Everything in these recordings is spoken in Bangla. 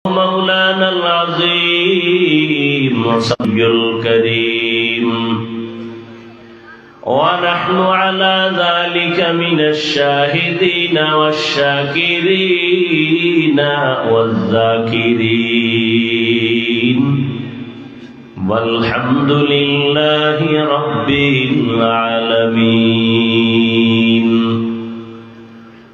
مولانا العظيم وصدق الكريم، ونحن على ذلك من الشاهدين والشاكرين والذاكرين، والحمد لله رب العالمين.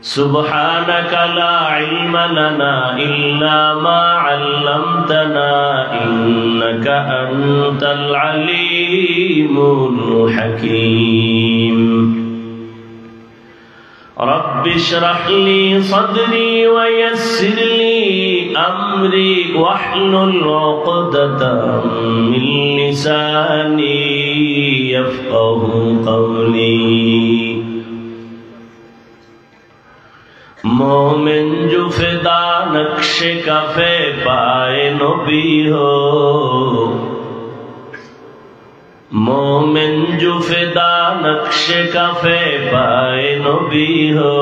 سبحانك لا علم لنا إلا ما علمتنا إنك أنت العليم الحكيم. رب اشرح لي صدري ويسر لي أمري واحلل عقدة من لساني يفقه قولي. मोमिन जो फिदा नक्शे कफे पाए नबी हो, मोमिन जो फिदा नक्शे कफे पाए नबी हो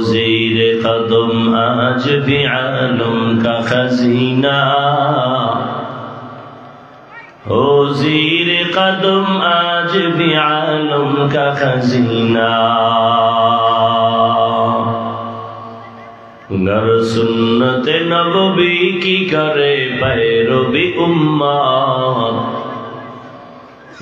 ज़ीर कदम आज भी आलम का खजीना, हो ज़ीर कदम आज भी आलम का खजीना। गर सुन्नत नबवी की करे पैरवी उम्मत,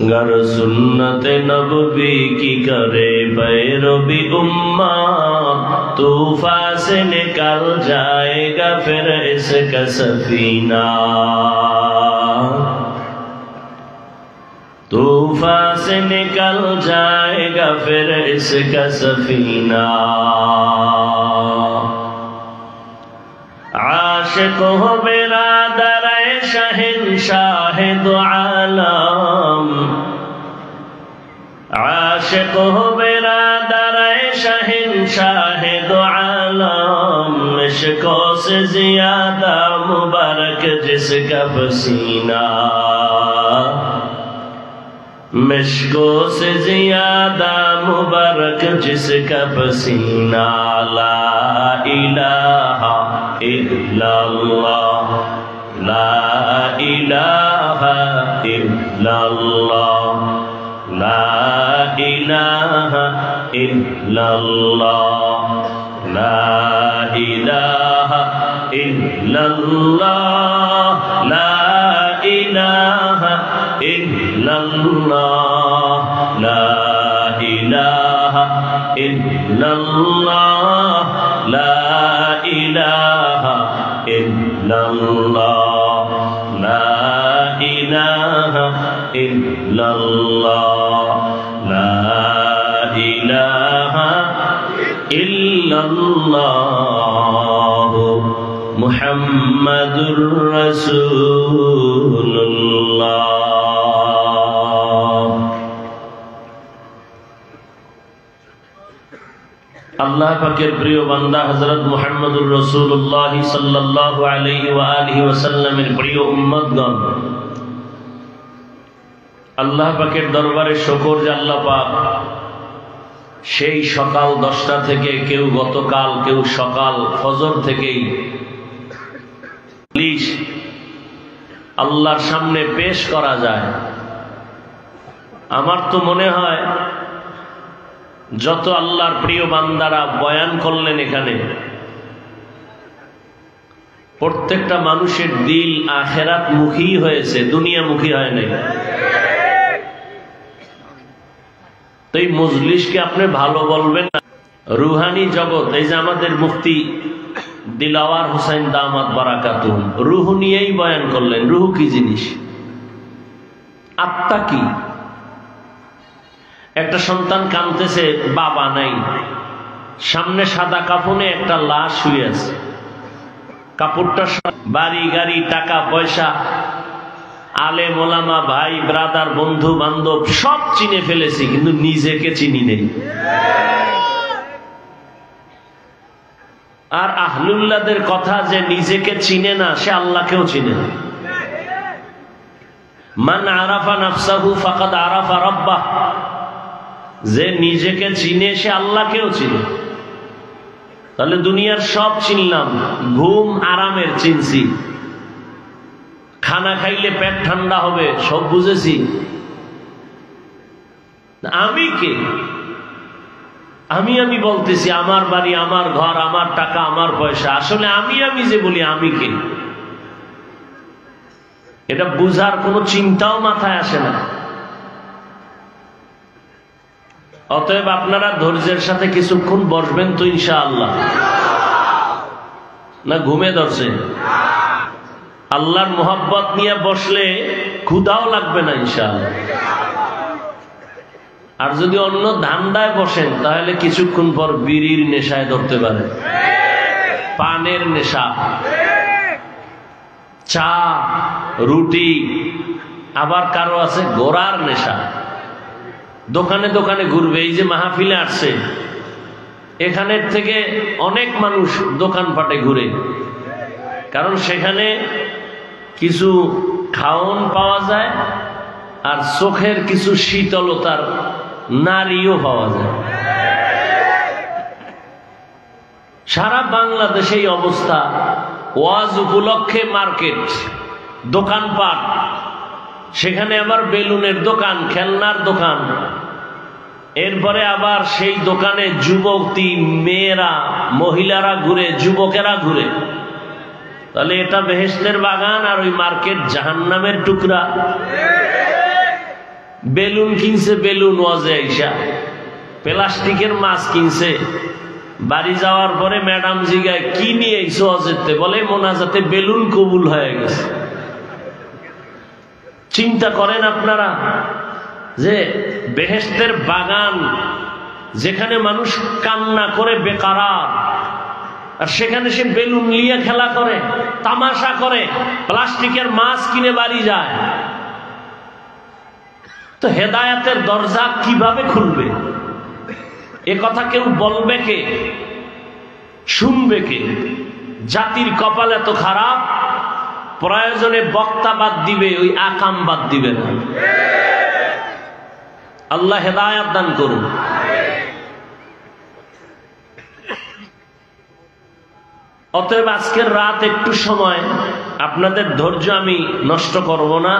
गर सुन्नत नबवी की करे पैरवी उम्मत, तूफान से निकल जाएगा फिर इसका सफीना, तूफान से निकल जाएगा फिर इसका सफीना। आशिक हो बिरादर शहंशाह दो आलम, आशिक हो बिरादर शहंशाह दो आलम, इश्क़ों से ज़ियादा मुबारक जिसका पसीना, मिश्कों से ज़ियादा मुबारक जिसका पसीना। ला इलाहा इल्लल्लाह, ला इलाहा इल्लल्लाह, ला इलाहा इल्लल्लाह, ला इलाहा इल्लल्लाह, ला इलाहा इल्लल्लाह, ला इलाहा इल्लल्लाह, ला इलाहा इल्लल्लाह, ला इलाहा इल्लल्लाह, ला इलाहा इल्लल्लाह, मुहम्मदुर रसूलुल्लाह। अल्लाह पाकेर प्रिय बंदा हजरत मुहम्मदुर रसूलुल्लाह सल्लल्लाहु अलैहि व आलिहि वसल्लमेर प्रिय उम्मतगण, আল্লাহ পাকের দরবারে শুকর যে আল্লাহ পাক সেই সকাল 10টা থেকে, কেউ গতকাল, কেউ সকাল ফজর থেকেই আল্লাহর সামনে পেশ করা যায়। আমার তো মনে হয় যত আল্লাহর প্রিয় বান্দারা বয়ান করলেন এখানে, প্রত্যেকটা মানুষের দিল আখিরাত মুখী হয়েছে, দুনিয়া মুখী হয় নাই। তো এই মজলিসকে আপনি ভালো বলবেন না, রুহানি জগৎ। এই যে আমাদের মুফতি দিলাওয়ার হোসেন দামাত বারাকাতুহুম রুহ নিয়েই বয়ান করলেন। রুহ কি জিনিস? আত্মা কি? একটা সন্তান কাঁদতেছে, বাবা নাই, সামনে সাদা কাফনে একটা লাশ শুয়ে আছে, কাপড়টা, বাড়ি গাড়ি টাকা পয়সা, আলেম ওলামা ভাই ব্রাদার বন্ধু বান্ধব সব চিনে ফেলেছি, কিন্তু নিজেকে চিনি নেই। আর আহলুল্লাহদের কথা, যে নিজেকে চিনে না সে আল্লাহকেও চিনে না। মান আরাফা নাফসাহু ফাকাদ আরাফা রাব্বাহ, যে নিজেকে চিনে সে আল্লাহকেও চিনে। তাহলে দুনিয়ার সব চিনলাম, ঘুম আরামের চিনছি, খানা খাইলে পেট ঠান্ডা হবে সব বুঝেছি। আমি কে? আমি বলতেছি আমার বাড়ি, আমার ঘর, আমার টাকা, আমার পয়সা। আসলে আমি যে বলি আমি কে, এটা বুঝার কোনো চিন্তাও মাথায় আসে না। অতএব আপনারা ধৈর্যের সাথে কিছুক্ষণ বসবেন তো ইনশাআল্লাহ, না ঘুমে ধরছে? আল্লাহর মোহাব্বত নিয়ে বসলে ক্ষুধাও লাগবে না ইনশাআল্লাহ। আর যদি অন্য ধান্দায় বসেন তাহলে কিছুক্ষণ পর বিড়ির নেশায় ধরতে পারে, পানের নেশা, চা রুটি, আবার কারো আছে ঘোড়ার নেশা, দোকানে দোকানে ঘুরবে। এই যে মাহফিলে আসছে, এখানের থেকে অনেক মানুষ দোকানপাটে ঘুরে, কারণ সেখানে কিছু খাওন পাওয়া যায় আর চোখের কিছু শীতলতার নারীও পাওয়া যায়। সারা বাংলাদেশে এই অবস্থা। ওয়াজ উপলক্ষে মার্কেট, দোকানপাট, সেখানে আবার বেলুনের দোকান, খেলনার দোকান, এরপরে আবার সেই দোকানে যুবতী মেয়েরা, মহিলারা ঘুরে, যুবকেরা ঘুরে। তাহলে এটা বেহেশতের বাগান আর ওই মার্কেট জাহান্নামের টুকরা। বেলুন কিনছে, বেলুন ওয়াজে আইসা, প্লাস্টিকের মাছ কিনছে, বাড়ি যাওয়ার পরে ম্যাডাম জিগায় কি নিয়ে আইসো ওয়াজেতে, বলে মোনাজাতে বেলুন কবুল হয়ে গেছে। চিন্তা করেন আপনারা যে বেহেশতের বাগান, যেখানে মানুষ কান্না করে বেকারার, আর সেখানে সে বেলুন নিয়ে খেলা করে, তামাশা করে, প্লাস্টিকের মাছ কিনে বাড়ি যায়। তো হেদায়েতের দরজা কিভাবে খুলবে? এ কথা কেউ বলবে কে? শুনবে কে? জাতির কপাল এত খারাপ, প্রয়োজনে বক্তা বাদ দিবে, ওই আকাম বাদ দিবে না। আল্লাহ হেদায়েত দান করুন। অতএব আজকের রাত একটু সময় আপনাদের ধৈর্য আমি নষ্ট করব না।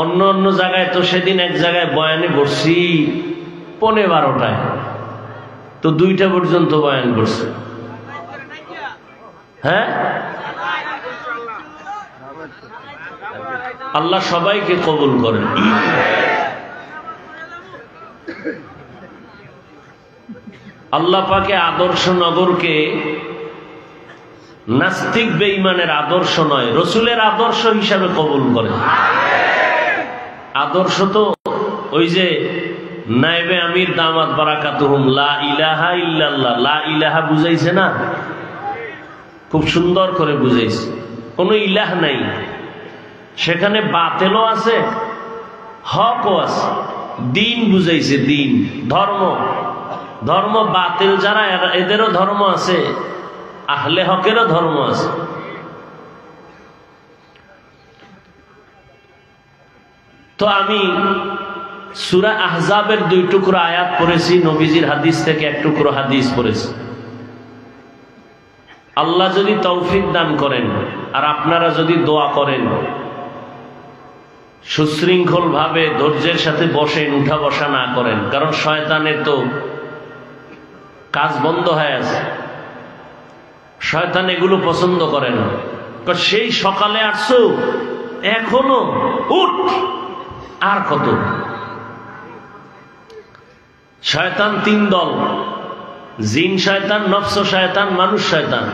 অন্য অন্য জায়গায় তো সেদিন এক জায়গায় বয়ানে বসছি 12:15, তো 2টা পর্যন্ত বয়ান করছে। হ্যাঁ, আল্লাহ সবাইকে কবুল করেন। আল্লাহ পাকে আদর্শ নগরকে নাস্তিক বেঈমানের আদর্শ নয়, রসুলের আদর্শ হিসাবে কবুল করেন। আদর্শ তো ওই যে নায়েবে আমির দামাত বারাকাতুহুম লা ইলাহা ইল্লাল্লাহ, লা ইলাহা বুঝাইছে না, খুব সুন্দর করে বুঝাইছে। কোনো ইলাহ নাই, সেখানে বাতেলও আছে, হকও আছে। দিন বুঝাইছে, দিন, ধর্ম। ধর্ম বাতিল যারা, এদেরও ধর্ম আছে, আহলে হকেরও ধর্ম আছে। তো আমি সূরা আহজাবের 2 টুকরো আয়াত পড়েছি, নবীজির হাদিস থেকে 1 টুকরো হাদিস পড়েছি। আল্লাহ যদি তৌফিক দান করেন আর আপনারা যদি দোয়া করেন, সুশৃঙ্খল ভাবে ধৈর্যের সাথে বসেন, উঠা বসা না করেন, কারণ শয়তানের তো কাজ বন্ধ হয়ে আছে। শয়তান এগুলো পছন্দ করে না। সেই সকালে আসছো, এখনো উঠ, আর কত? শয়তান 3 দল, জিন শয়তান, নফস শয়তান, মানুষ শয়তান।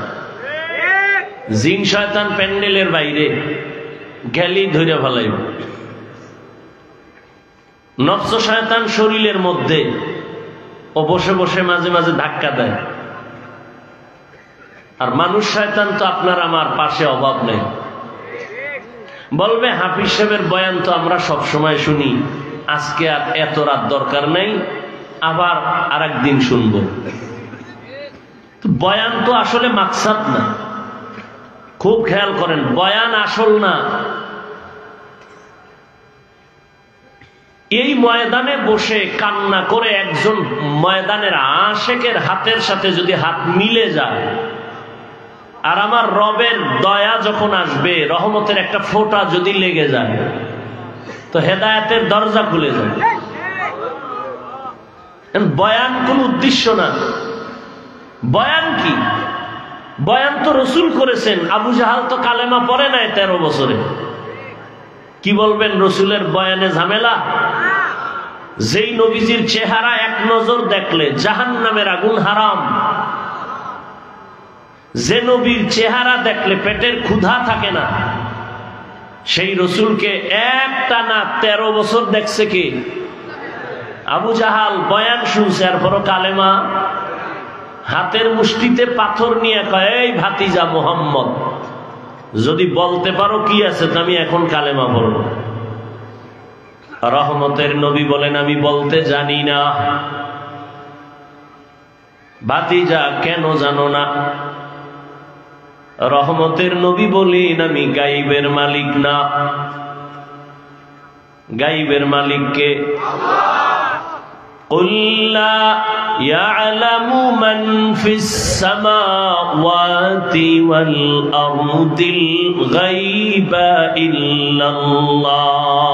জিন শয়তান প্যান্ডেলের বাইরে গেলি ধরে ফেলাইব, নফস শয়তান শরীরের মধ্যে, ও বসে বসে মাঝে মাঝে ধাক্কা দেয়। আর মানুষ শয়তান তো আপনার আমার পাশে অভাব নেই। বলবে হাফিজ সাহেবের বয়ান তো আমরা সব সময় শুনি, আজকে আর এত রাত দরকার নেই, আবার আরেকদিন শুনবো। বয়ান তো আসলে মাকসাদ না, খুব খেয়াল করেন, বয়ান আসল না। এই ময়দানে বসে কান্না করে একজন ময়দানের আশেকের হাতের সাথে যদি হাত মিলে যায়, আর আমার রবের দয়া যখন আসবে, রহমতের একটা ফোঁটা যদি লেগে যায়, তো হেদায়েতের দরজা খুলে যায়। বয়ান কোন উদ্দেশ্য না। বয়ান কি? বয়ান তো রসুল করেছেন। আবু জাহাল তো কালেমা পড়ে নাই 13 বছরে। কি বলবেন রসুলের বয়ানে ঝামেলা? যেই নবীজির চেহারা এক নজর দেখলে জাহান্নামের আগুন হারাম, যে নবীর চেহারা দেখলে পেটের ক্ষুধা থাকে না, সেই রসুলকে একটানা 13 বছর দেখছে কি? আবু জাহাল। বয়ান শুনছে আর পরও কালেমা। হাতের মুষ্টিতে পাথর নিয়ে কয়, এই ভাতিজা মুহাম্মদ, যদি বলতে পারো কি আছে তো আমি এখন কালেমা পড়ব। রহমতের নবী বলেন, আমি বলতে জানি না। ভাতিজা কেন জানো না? রহমতের নবী বলেন, আমি গাইবের মালিক না। গাইবের মালিককে قل لا يعلم من في السماوات والأرض الغيب إلا الله।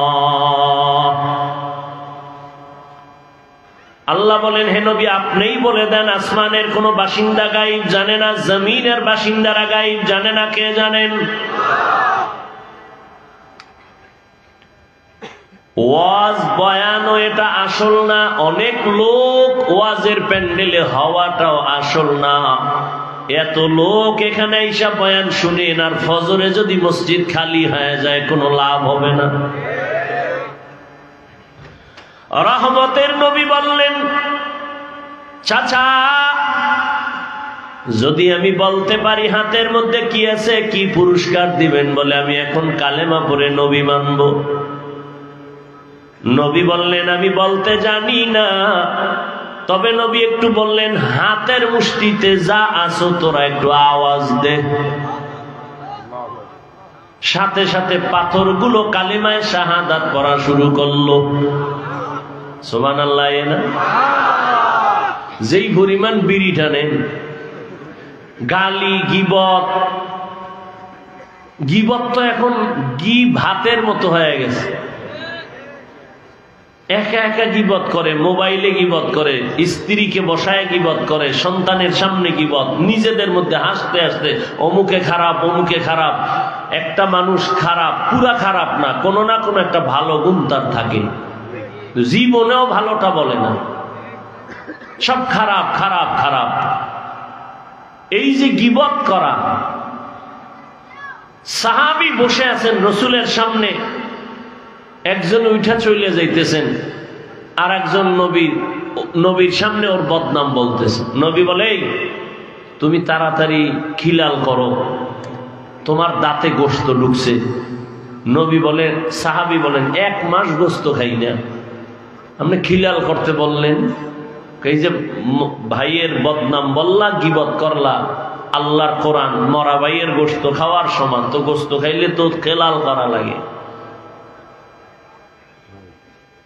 আল্লাহ বলেন, হে নবী আপনিই বলে দেন, আসমানের কোন বাসিন্দা গায়েব জানে না, জমিনের বাসিন্দারা গায়েব জানে না। কে জানেন? ওয়াজ বয়ানও এটা আসল না। অনেক লোক ওয়াজের প্যান্ডেলে হওয়াটাও আসল না। এত লোক এখানে আইসা বয়ান শুনেন, আর ফজরে যদি মসজিদ খালি হয়ে যায় কোনো লাভ হবে না। রহমতের নবী বললেন, চাচা যদি আমি বলতে পারি হাতের মধ্যে কি আছে, কি পুরস্কার দিবেন? বলে, আমি এখন কালেমা পড়ে নবী মানব। নবী বললেন, আমি বলতে জানি না। তবে নবী একটু বললেন, হাতের মুষ্টিতে যা আছো তোরা একটু আওয়াজ দে। সাথে সাথে পাথরগুলো কালিমায়ে শাহাদাত পড়া শুরু করলো। সুবহানাল্লাহ। না যেই পরিমাণ বিড়ি টানেন, গালি গীবত, গীবত তো এখন ভাতের মতো হয়ে গেছে। একা একা গীবত করে, মোবাইলে গীবত করে, স্ত্রীকে বসায় গীবত করে, সন্তানের সামনে গীবত, নিজেদের মধ্যে হাসতে হাসতে অমুকে খারাপ অমুকে খারাপ। একটা মানুষ খারাপ, পুরা খারাপ না, কোনো না কোনো একটা ভালো গুণ তার থাকে, জীবনেও ভালোটা বলে না, সব খারাপ খারাপ খারাপ। এই যে গীবত করা। সাহাবী বসে আছেন রসুলের সামনে, একজন উঠা চলে যাইতেছেন, আর একজন নবীর সামনে ওর বদনাম বলতেছে। নবী বলে, তুমি তাড়াতাড়ি খিলাল করো, তোমার দাঁতে গোশত ঢুকছে। নবী বলে, সাহাবী বলেন, 1 মাস গোশত খাই না, আপনি খিলাল করতে বললেন? এই যে ভাইয়ের বদনাম বললা, গীবত করলা, আল্লাহর কোরআন মরা ভাইয়ের গোশত খাওয়ার সমান, তো গোশত খাইলে তো খেলাল করা লাগে।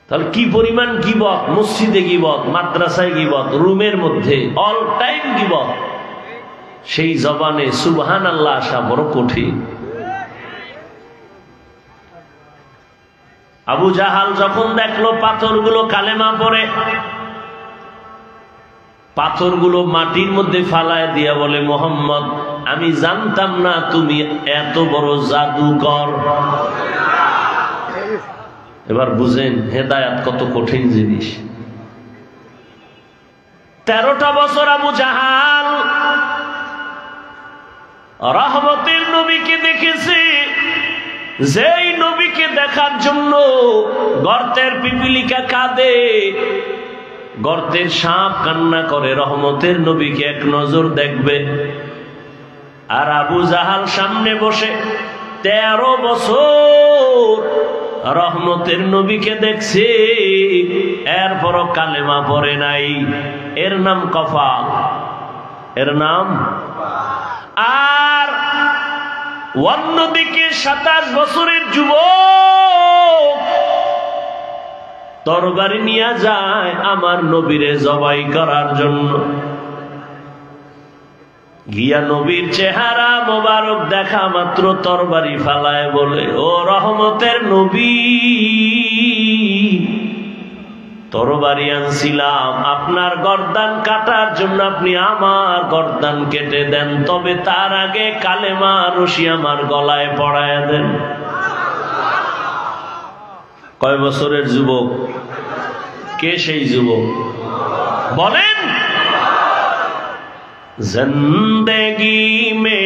তাহলে কি পরিমাণ গীবত! মসজিদে গীবত, মাদ্রাসায় গীবত, রুমের মধ্যে অল টাইম গীবত। সেই জবানে সুবহানাল্লাহ আসা বড় কঠিন। আবু জাহাল যখন দেখলো পাথরগুলো কালেমা পড়ে, পাথরগুলো মাটির মধ্যে ফালায় দিয়া বলে, মুহাম্মদ আমি জানতাম না তুমি এত বড় জাদুকর। এবার বুঝেন হেদায়েত কত কঠিন জিনিস। 13টা বছর আবু জাহাল রহমতের নবীকে দেখেছে। যেই নবীকে দেখার জন্য গর্তের পিপিলিকা কাঁদে, গর্তের সাপ কান্না করে, রহমতের নবীকে এক নজর দেখবে। আর আবু জাহাল সামনে বসে 13 বছর রহমতের নবীকে দেখছে, এরপরও কালেমা পড়ে নাই। এর নাম কফাল, এর নাম। আর অন্যদিকে 27 বছরের যুবক তরবারি নিয়ে যায় আমার নবীরে জবাই করার জন্য। গিয়া নবীর চেহারা মোবারক দেখা মাত্র তরবারি ফালায় বলে, ও রহমতের নবী, তরবারি আনছিলাম আপনার গর্দান কাটার জন্য, আপনি আমার গর্দান কেটে দেন, তবে তার আগে কালেমা রশি আমার গলায় পড়ায় দেন। কয় বছরের যুবক? কে সেই যুবক বলেন? জিন্দেগি মে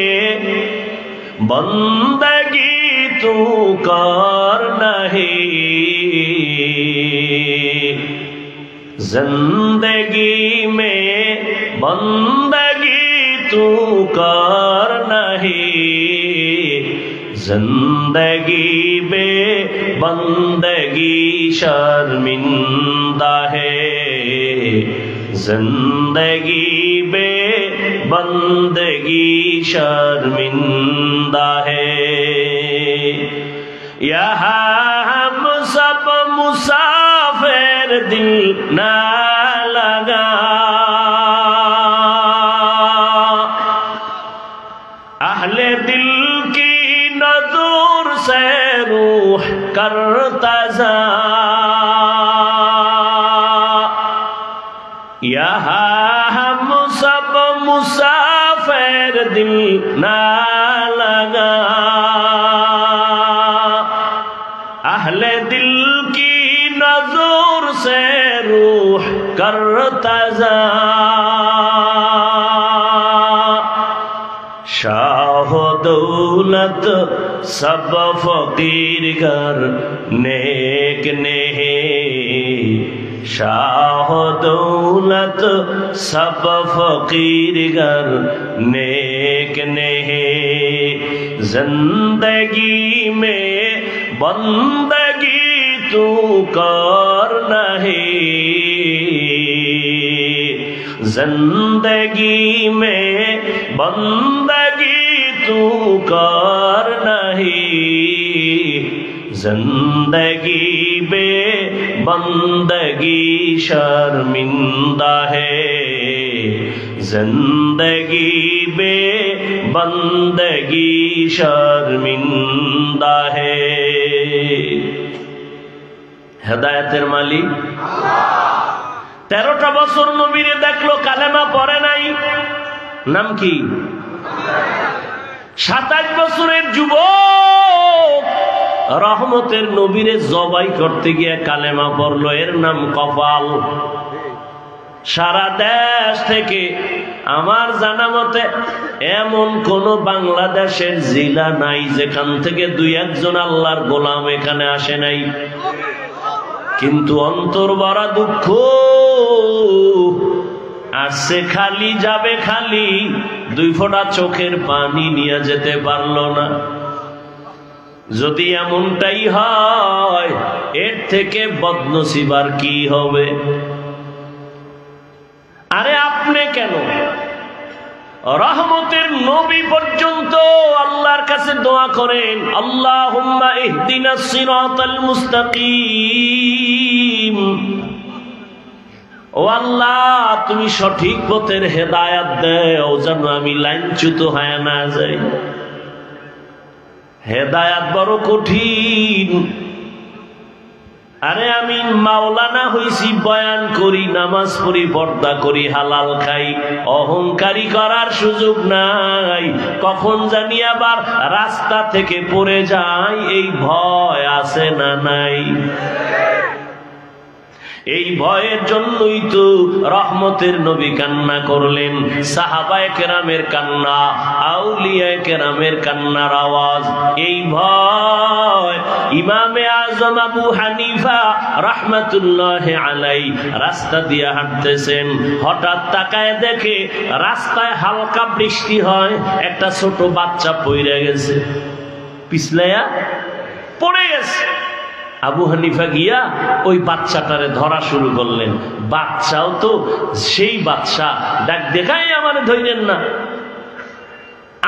বন্দগি তু কর নাহি, जिंदगी में बंदगी तू कर नहीं, जिंदगी में बंदगी शर्मिंदा है, जिंदगी में बंदगी शर्मिंदा है। यहाँ हम सब मुसाफिर दिल ना लगा, अहले दिल की नजर से रूह करता जा, यहाँ हम सब मुसाफिर दिल ना लगा, अहले दिल की नजर से रूह करता जा, शाह दौलत सब फकीर घर नेक नहीं, शाह दौलत सब फकीर घर नेक नहीं, जिंदगी में बंदगी तू कर नहीं, जिंदगी में बंदगी तू कर नहीं, जिंदगी में बंदगी शर्मिंदा है, जिंदगी में बंदगी शर्मिंदा है। হেদায়েতের মালিক আল্লাহ। 13টা বছর নবীরে দেখলো, কালেমা পড়ে নাই। নাম কি? 27 বছরের যুবক রহমতের নবীরে জবাই করতে গিয়ে কালেমা পড়লো, এর নাম কপাল। সারা দেশ থেকে আমার জানা মতে এমন কোন বাংলাদেশের জেলা নাই যেখান থেকে 2-1 আল্লাহর গোলাম এখানে আসে নাই। কিন্তু অন্তর ভরা দুঃখ, আসছে খালি যাবে খালি, 2 ফোঁটা চোখের পানি নিয়ে যেতে পারলো না। যদি এমনটাই হয়, এর থেকে বদনসিব আর কি হবে? আরে আপনি কেন, রহমতের নবী পর্যন্ত আল্লাহর কাছে দোয়া করেন, আল্লাহুম্মা ইহদিনাস সিরাতাল মুস্তাকিম, ও আল্লাহ তুমি সঠিক পথের হেদায়েত দাও যেন আমি লাইনচ্যুত হয়ে না যাই। হেদায়েত বড় কঠিন। আরে আমি মাওলানা হইছি, বয়ান করি, নামাজ পড়ি, পর্দা করি, হালাল খাই, অহংকারী করার সুযোগ নাই। কখন জানি আবার রাস্তা থেকে পড়ে যাই, এই ভয় আছে না নাই? এই ভয়ের জন্যই তো রহমতের নবী কান্না করলেন। সাহাবায়ে কেরামের কান্না, আউলিয়ায়ে কেরামের কান্নার আওয়াজ, এই ভয়। ইমামে আজম আবু হানিফা রাহমাতুল্লাহি আলাইহি রাস্তা দিয়ে হাঁটতেছেন, হঠাৎ তাকায় দেখে রাস্তায় হালকা বৃষ্টি হয়, একটা ছোট বাচ্চা পড়ে গেছে, পিছলাইয়া পড়ে গেছে। আবু হানিফা গিয়া ওই বাচ্চাটারে ধরা শুরু করলেন। বাচ্চাও তো সেই বাচ্চা, ডাক দেখাই আমার ধইলেন না,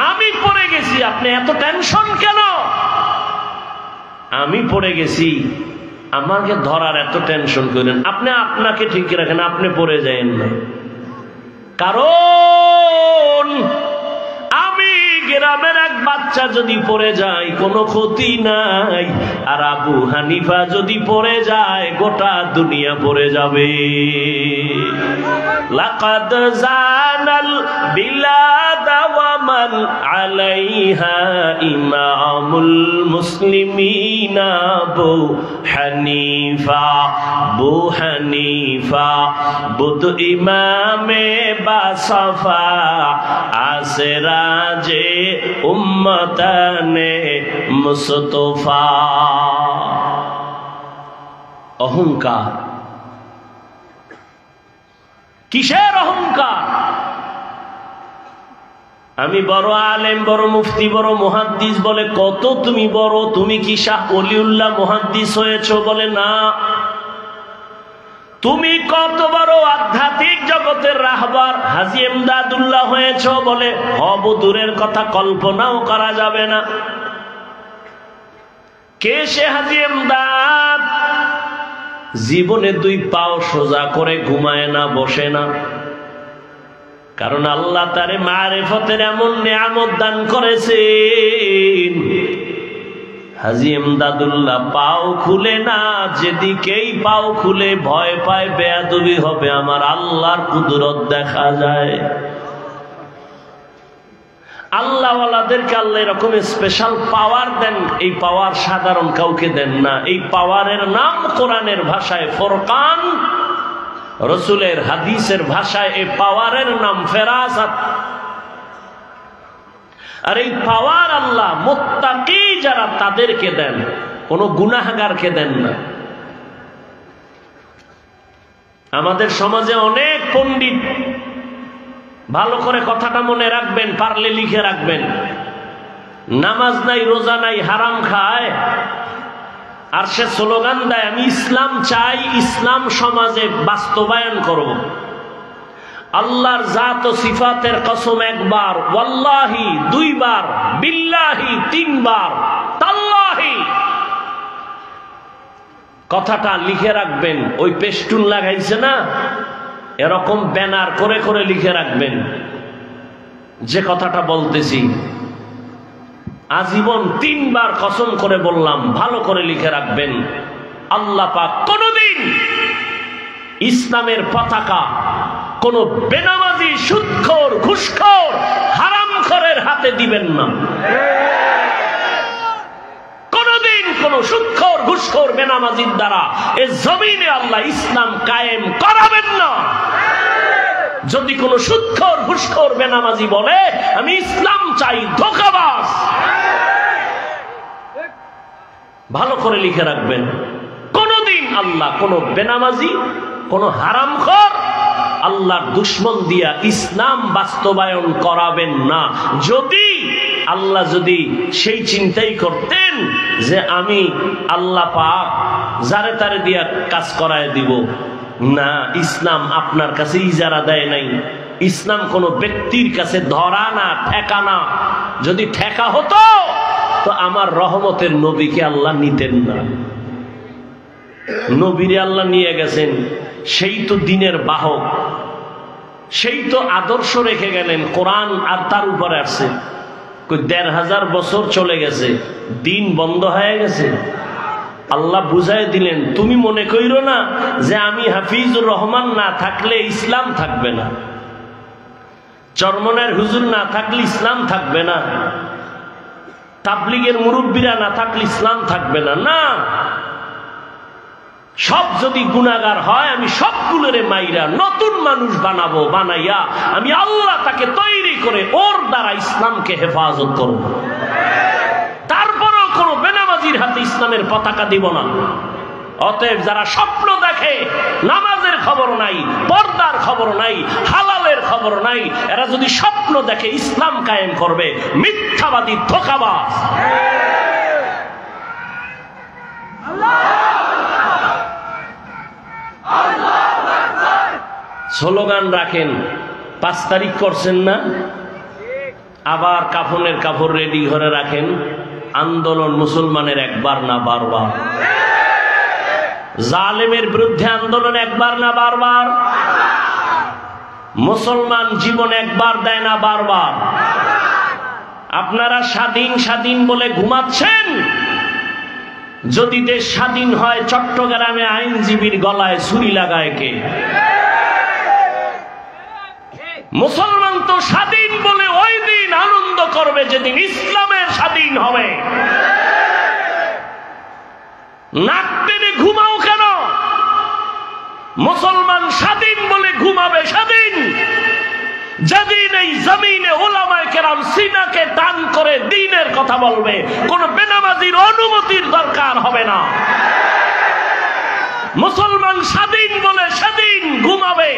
আমি পড়ে গেছি, আপনি এত টেনশন কেন? আমি পড়ে গেছি, আমাকে ধরার এত টেনশন করেন, আপনি আপনাকে ঠিক রাখেন, আপনি পড়ে যায়েন না। কারণ আমি গ্রামের এক বাচ্চা যদি পড়ে যায় কোনো ক্ষতি নাই, আর আবু হানিফা যদি পড়ে যায় গোটা দুনিয়া পড়ে যাবে। লাকাদ জানাল বিলাদ ওয়া মান আলাইহা ইমামুল মুসলিমিনা আবু হানিফা। আবু হানিফা বুধ ইমামে বাসফা আসরাজে উম্মতানে মুস্তফা। অহংকার, কিসের অহংকার? আমি বড় আলেম, বড় মুফতি, বড় মুহাদ্দিস বলে কত তুমি বড়, তুমি কি শাহ ওলিউল্লাহ মুহাদ্দিস হয়েছো? বলে না। তুমি কত বড় আধ্যাত্মিক জগতের রাহবার হাজী এমদাদুল্লাহ হয়েছো? বলে হব দূরের কথা, কল্পনাও করা যাবে না। কে সে হাজী এমদাদ? জীবনে দুই পাও সোজা করে ঘুমায় না, বসে না। কারণ আল্লাহ তারে মারিফতের এমন নিয়ামত দান করেছেন। হাজী এমদাদুল্লাহ পাও খুলে না, যেদিকেই পাও খুলে ভয় পায় বেয়াদবি হবে, আমার আল্লাহর কুদরত দেখা যায়। আল্লাহওয়ালাদেরকে আল্লাহ এরকম স্পেশাল পাওয়ার দেন, এই পাওয়ার সাধারণ কাউকে দেন না। এই পাওয়ারের নাম কোরআনের ভাষায় ফুরকান, রসুলের হাদিসের ভাষায় এই পাওয়ারের নাম ফেরাসাত। আর এই পাওয়ার আল্লাহ মুত্তাকি যারা তাদেরকে দেন, কোন গুনাহগারকে দেন না। আমাদের সমাজে অনেক পণ্ডিত, ভালো করে কথাটা মনে রাখবেন, পারলে লিখে রাখবেন, নামাজ নাই, রোজা নাই, হারাম খায়, আর সে স্লোগান দেয় আমি ইসলাম চাই, ইসলাম সমাজে বাস্তবায়ন করব। আল্লাহর জাত ও সিফাতের কসম একবার, ওয়াল্লাহি দুইবার, বিল্লাহি তিনবার, তাল্লাহি। কথাটা লিখে রাখবেন। ওই পেস্টুন লাগাইছে না, এরকম ব্যানার করে করে লিখে রাখবেন যে কথাটা বলতেছি। আজীবন তিনবার কসম করে বললাম, ভালো করে লিখে রাখবেন। আল্লাহ পাক কোনদিন ইসলামের পতাকা কোন বেনামাজি, সুদখোর, ঘুষখোর, হারামখোরের হাতে দিবেন না। কোনদিন কোন সুদখোর, ঘুষখোর, বেনামাজির দ্বারা এই জমিনে আল্লাহ ইসলাম কায়েম করাবেন না। যদি কোন সুদখোর, ঘুষখোর, বেনামাজি বলে আমি ইসলাম চাই, ধোঁকাবাজ। ভালো করে লিখে রাখবেন, কোনদিন আল্লাহ কোন বেনামাজি, কোন হারামখোর, আল্লাহর দুশ্মন দিয়া ইসলাম বাস্তবায়ন করাবেন না। যদি আল্লাহ যদি সেই চিন্তাই করতেন যে আমি আল্লাহ পাক যারে তারে দিয়া কাজ করায় দিব, না, ইসলাম আপনার কাছে ইজারা দেয় নাই। ইসলাম কোন ব্যক্তির কাছে ধরা না, ঠেকা না। যদি ঠেকা হতো তো আমার রহমতের নবীকে আল্লাহ নিতেন না। নবীরে আল্লাহ নিয়ে গেছেন, সেই তো দিনের বাহক, সেই তো আদর্শ রেখে গেলেন। কোরআন আর তার উপরে আসছে। ১৫০০ বছর চলে গেছে, দিন বন্ধ হয়ে গেছে। আল্লাহ বুঝাই দিলেন, তুমি মনে কইরো না যে আমি হাফিজুর রহমান না থাকলে ইসলাম থাকবে না, চরমনের হুজুর না থাকলে ইসলাম থাকবে না, তাবলিগের মুরব্বীরা না থাকলে ইসলাম থাকবে না। না, সব যদি গুনাহগার হয় আমি সবগুলোরে মাইরা নতুন মানুষ বানাবো, বানাইয়া আমি আল্লাহ তাকে তৈরি করে ওর দ্বারা ইসলামকে হেফাজত করব। তারপরেও কোন বেনামাজির হাতে ইসলামের পতাকা দিব না। অতএব যারা স্বপ্ন দেখে, নামাজের খবর নাই, পর্দার খবর নাই, হালালের খবর নাই, এরা যদি স্বপ্ন দেখে ইসলাম কায়েম করবে, মিথ্যাবাদী, ধোঁকাবাজ। স্লোগান রাখেন, 5 তারিখ করছেন না, আবার কাফনের কাপড় রেডি করে রাখেন। আন্দোলন মুসলমানের একবার না, বারবার। জালেমের বিরুদ্ধে আন্দোলন একবার না বারবার? মুসলমান জীবন একবার দেয় না বারবার? আপনারা স্বাধীন স্বাধীন বলে ঘুমাচ্ছেন। যদি দেশ স্বাধীন হয়, চট্টগ্রামে আইনজীবীর গলায় ছুরি লাগায় কে? মুসলমান তো স্বাধীন বলে ওই দিন আনন্দ করবে যেদিন ইসলামের স্বাধীন হবে। নাক টেনে ঘুমাও কেন? মুসলমান স্বাধীন বলে ঘুমাবে সেদিন যেদিন এই জমিনে উলামায়ে কেরাম সিনাকে টান করে দ্বীনের কথা বলবে, কোন বেনামাজির অনুমতির দরকার হবে না। মুসলমান স্বাধীন বলে সেদিন ঘুমাবে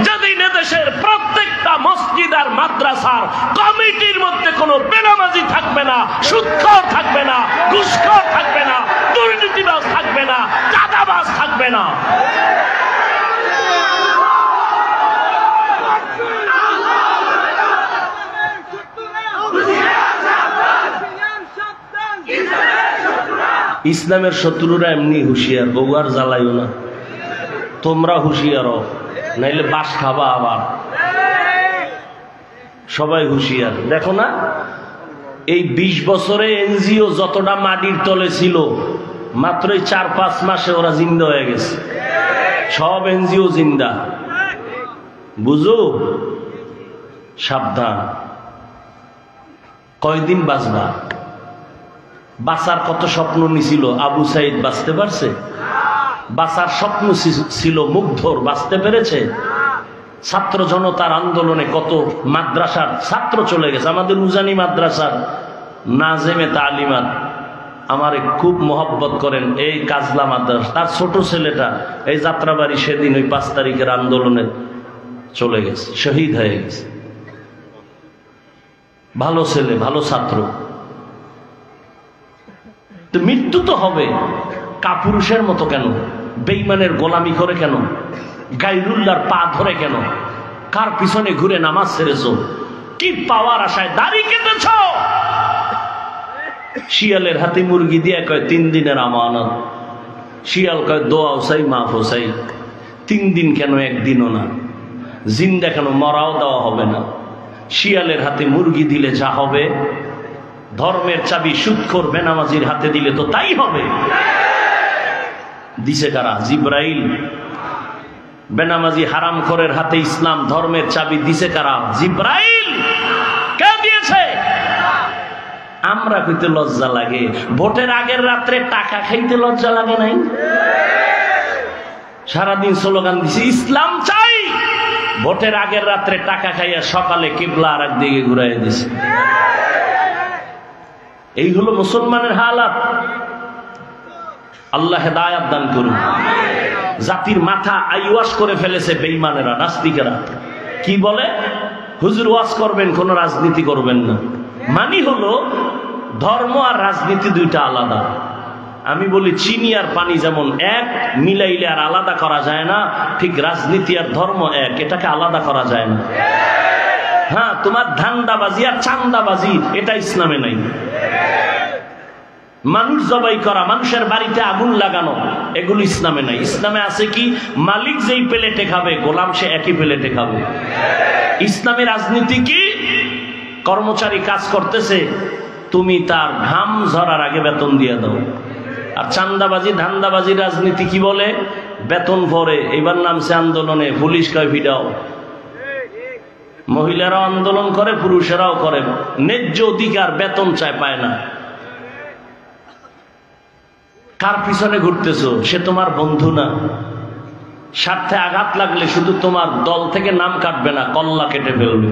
যেদিন এদেশের প্রত্যেকটা মসজিদ আর মাদ্রাসার কমিটির মধ্যে কোনো বেনামাজি থাকবে না, সুদখোর থাকবে না, ঘুষখোর থাকবে না, দুর্নীতিবাজ থাকবে না, চাঁদাবাজ থাকবে না। ইসলামের শত্রুরা এমনি হুঁশিয়ার, বউ আর জ্বালাইও না, তোমরা হুঁশিয়ার, নাইলে বাস খাবা আবার। সবাই হুঁশিয়ার। দেখো না, এই 20 বছরে এনজিও যতটা মাটির তলে ছিল, মাত্রই 4-5 মাসে ওরা জিন্দা হয়ে গেছে। সব এনজিও জিন্দা। বুঝো, সাবধান। কয়দিন বাঁচবা? বাঁচার কত স্বপ্ন নিছিল, আবু সাইদ বাঁচতে পারছে? বাঁচার স্বপ্ন ছিল মুগ্ধর, বাঁচতে পেরেছে? ছাত্র জনতার আন্দোলনে কত মাদ্রাসার ছাত্র চলে গেছে। আমাদের উজানি মাদ্রাসার নাজেমে তালিমাত আমারে খুব মহব্বত করেন, এই কাজলা মাদ্রাসা, তার ছোট ছেলেটা এই যাত্রাবাড়ি সেদিন ওই 5 তারিখের আন্দোলনে চলে গেছে, শহীদ হয়ে গেছে। ভালো ছেলে, ভালো ছাত্র। তো মৃত্যু তো হবে, কাপুরুষের মতো কেন? বেঈমানের গোলামি করে কেন? গায়রুল্লাহর পা ধরে কেন? কার পিছনে ঘুরে নামাজ ছেড়েছো? কি পাওয়ার আশায় দাড়ি কেটেছ? শিয়ালের হাতে মুরগি দিয়ে কয় 3 দিনের আমানত। শিয়াল কয় দোয়া চাই, মাফ চাই। 3 দিন কেন, 1 দিনও না? জিন্দা কেন, মরাও দেওয়া হবে না। শিয়ালের হাতে মুরগি দিলে যা হবে, ধর্মের চাবি সুদখোর বেনামাজির হাতে দিলে তো তাই হবে। দিছে কারা? জিব্রাইল। বেনামাজি হারামখোরের হাতে ইসলাম ধর্মের চাবি দিছে কারা? জিব্রাইল। কে দিয়েছে? আমরা কইতে লজ্জা লাগে, ভোটের আগের রাত্রে টাকা খাইতে লজ্জা লাগে নাই? সারাদিন স্লোগান দিছি ইসলাম চাই, ভোটের আগের রাত্রে টাকা খাইয়া সকালে কিবলা আর একদিকে ঘুরাই দিছে। এই হলো মুসলমানের হালাত। আল্লাহ হেদায়াত দান করুন। জাতির মাথা আইওয়াশ করে ফেলেছে বেঈমানেরা, নাস্তিকেরা। কি বলে? হুজুর ওয়াজ করবেন, কোন রাজনীতি করবেন না। মানি হলো ধর্ম আর রাজনীতি দুইটা আলাদা। আমি বলি চিনি আর পানি যেমন এক, মিলাইলে আর আলাদা করা যায় না, ঠিক রাজনীতি আর ধর্ম এক, এটাকে আলাদা করা যায় না। হ্যাঁ, তোমার ধান্দাবাজি আর চান্দাবাজি এটা ইসলামে নাই। মানুষ জবাই করা, মানুষের বাড়িতে আগুন লাগানো, এগুলো ইসলামে নাই। ইসলামে আছে কি? মালিক যেই প্লেটে খাবে, গোলাম সে একই প্লেটে খাবে। ইসলামী রাজনীতি কি? কর্মচারী কাজ করতেছে, তুমি তার ঘাম ঝরার আগে বেতন দিয়ে দাও। আর চান্দাবাজি ধান্দাবাজি রাজনীতি কি বলে? বেতন পরে, এবার নামছে আন্দোলনে, পুলিশ কয় ভিড়াও। মহিলারাও আন্দোলন করে, পুরুষেরাও করে, ন্যায্য অধিকার বেতন চায়, পায় না। কার পিছনে ঘুরতেছো? সে তোমার বন্ধু না। স্বার্থে আঘাত লাগলে শুধু তোমার দল থেকে নাম কাটবে না, কল্লা কেটে ফেলবে।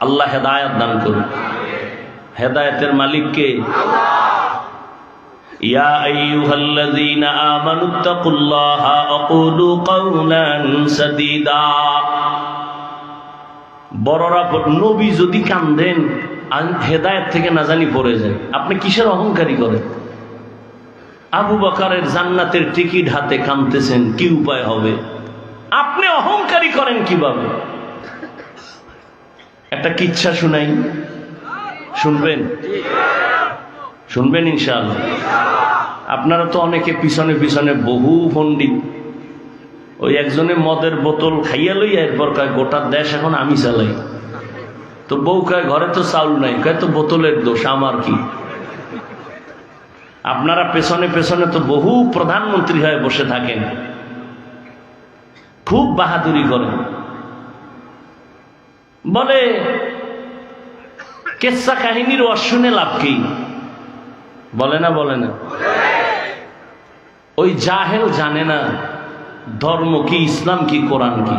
আল্লাহ হেদায়েত দান করুন। হেদায়েতের মালিক কে? ইয়া আইয়ুহাল্লাযীনা আমানুত্তাকুল্লাহা ওয়া কুলু কাওলান সাদীদা। বড়রা, নবী যদি কান্দেন হেদায়েত থেকে না জানি পড়ে যায়। আপনি কিসের অহংকারী করেন? আবু বকরের জান্নাতের টিকিট হাতে কাঁদতেছেন, কি উপায় হবে? আপনি অহংকারী করেন কিভাবে? একটা কিচ্ছা শুনাই, শুনবেন? শুনবেন ইনশাআল্লাহ। আপনারা তো অনেকে পিছনে পিছনে বহু পণ্ডিত, ওই একজনে মদের বোতল খাইয়া লইয়া এরপর কয় গোটা দেশ এখন আমি চালাই। তো বউ কয় ঘরে তো চাউল নাই, কয় তো বোতলের দোষ, আমার কি? আপনারা পেছনে পেছনে তো বহু প্রধানমন্ত্রী হয়ে বসে থাকেন, খুব বাহাদুরি করেন। বলে কেচ্ছা কাহিনীর অশুনে লাভ কি? বলে না বলে না? ওই জাহেল জানে না ধর্ম কি, ইসলাম কি, কোরআন কি।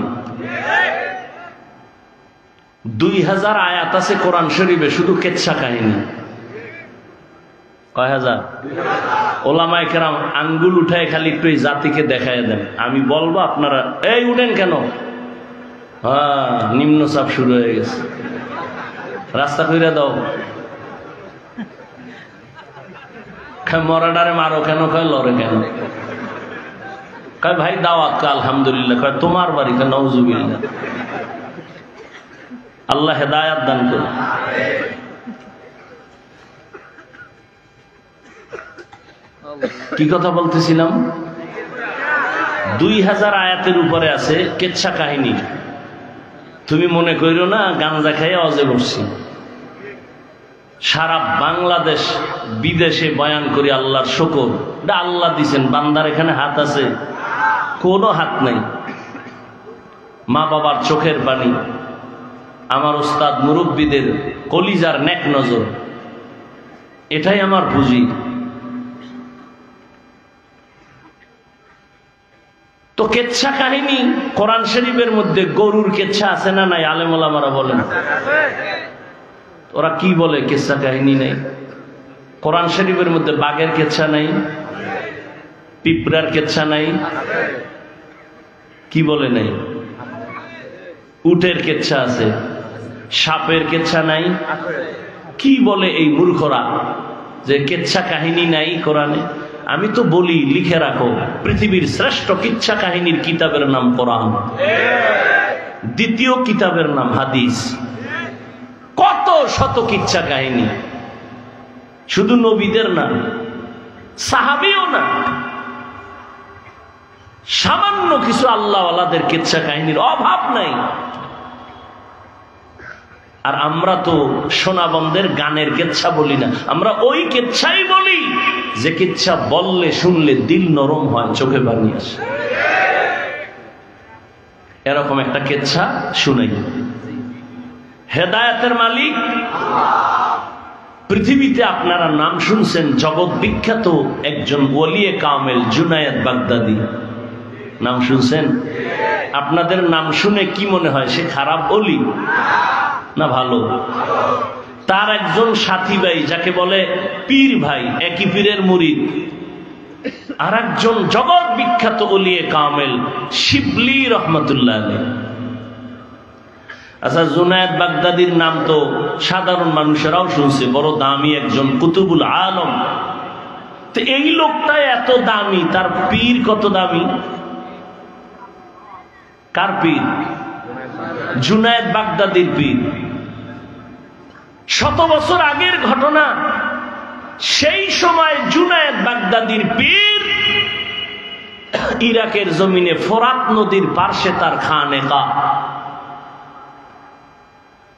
2000 আয়াত আছে কোরআন শরীফে শুধু কেচ্ছা কাহিনী। কয় হাজার? ওলামায়ে কেরাম আঙ্গুল উঠায় খালি একটু এই জাতিকে দেখায় দেন, আমি বলবো আপনারা এই উঠেন কেন? হ্যাঁ, নিম্নচাপ শুরু হয়ে গেছে, রাস্তা কইরা দাও। মরাডারে মারো কেন? কয় লড়ে কেন? কয় ভাই দাওয়াত, আলহামদুলিল্লাহ। কয় তোমার বাড়ি? কয় নাউজুবিল্লাহ। আল্লাহ হেদায়াত দান করুন। কি কথা বলতেছিলাম? 2000 আয়াতের উপরে আছে কেচ্ছা কাহিনী। তুমি মনে কইরো না গাঞ্জা খাইয়া অজে বসছি। সারা বাংলাদেশ বিদেশে বয়ান করি আল্লাহর শুকর। এটা আল্লাহ দিছেন, বান্দার এখানে হাত আছে? কোনো হাত নাই। মা বাবার চোখের পানি, আমার উস্তাদ মুরব্বীদের কলিজার নেক নজর, এটাই আমার পুঁজি। তো কেচ্ছা কাহিনী কোরআন শরীফের মধ্যে গরুর কেচ্ছা আছে না নাই? আলেম ওলামারা বলেন। ওরা কি বলে কেচ্ছা কাহিনী নেই? কোরআন শরীফের মধ্যে বাঘের কেচ্ছা নাই, পিঁপড়ার কেচ্ছা নাই, কি বলে নাই? উটের কেচ্ছা আছে, সাপের কেচ্ছা নাই। কি বলে এই মূর্খরা যে কেচ্ছা কাহিনী নাই কোরআনে? আমি তো বলি লিখে রাখো, পৃথিবীর শ্রেষ্ঠ কিচ্ছা কাহিনীর কিতাবের নাম কোরআন, দ্বিতীয় কিতাবের নাম হাদিস। কত শত কিচ্ছা কাহিনী, শুধু নবীদের না, সাহাবীও না, সামান্য কিছু আল্লাহওয়ালাদের কিচ্ছা কাহিনীর অভাব নাই। আর আমরা তো সোনাবন্দের গানের কেচ্ছা বলি না, আমরা ওই কেচ্ছাই বলি যে কেচ্ছা বললে শুনলে দিল নরম হয়, চোখে পানি আসে। এরকম একটা কেচ্ছা শুনাই। হেদায়েতের মালিক পৃথিবীতে আপনারা নাম শুনছেন জগৎ বিখ্যাত একজন ওলিয়ে কামেল জুনায়েদ বাগদাদি, নাম শুনছেন? আপনাদের নাম শুনে কি মনে হয় সে খারাপ ওলি না ভালো? তার একজন সাথী ভাই যাকে বলে পীর ভাই, একই পীরের মুরিদ, আর একজন জগৎ বিখ্যাত ওলিয়ে কামেল শিবলি রহমতুল্লাহ আলাইহি। আচ্ছা, জুনায়েদ বাগদাদির নাম তো সাধারণ মানুষেরাও শুনছে, বড় দামি একজন কুতুবুল আলম। তো এই লোকটা এত দামি, তার পীর কত দামি? কার পীর? জুনায়েদ বাগদাদির পীর। 100 বছর আগের ঘটনা। সেই সময় জুনায়েদ বাগদাদির পীর ইরাকের জমিনে ফোরাত নদীর পার্শ্বে তার খানেকা।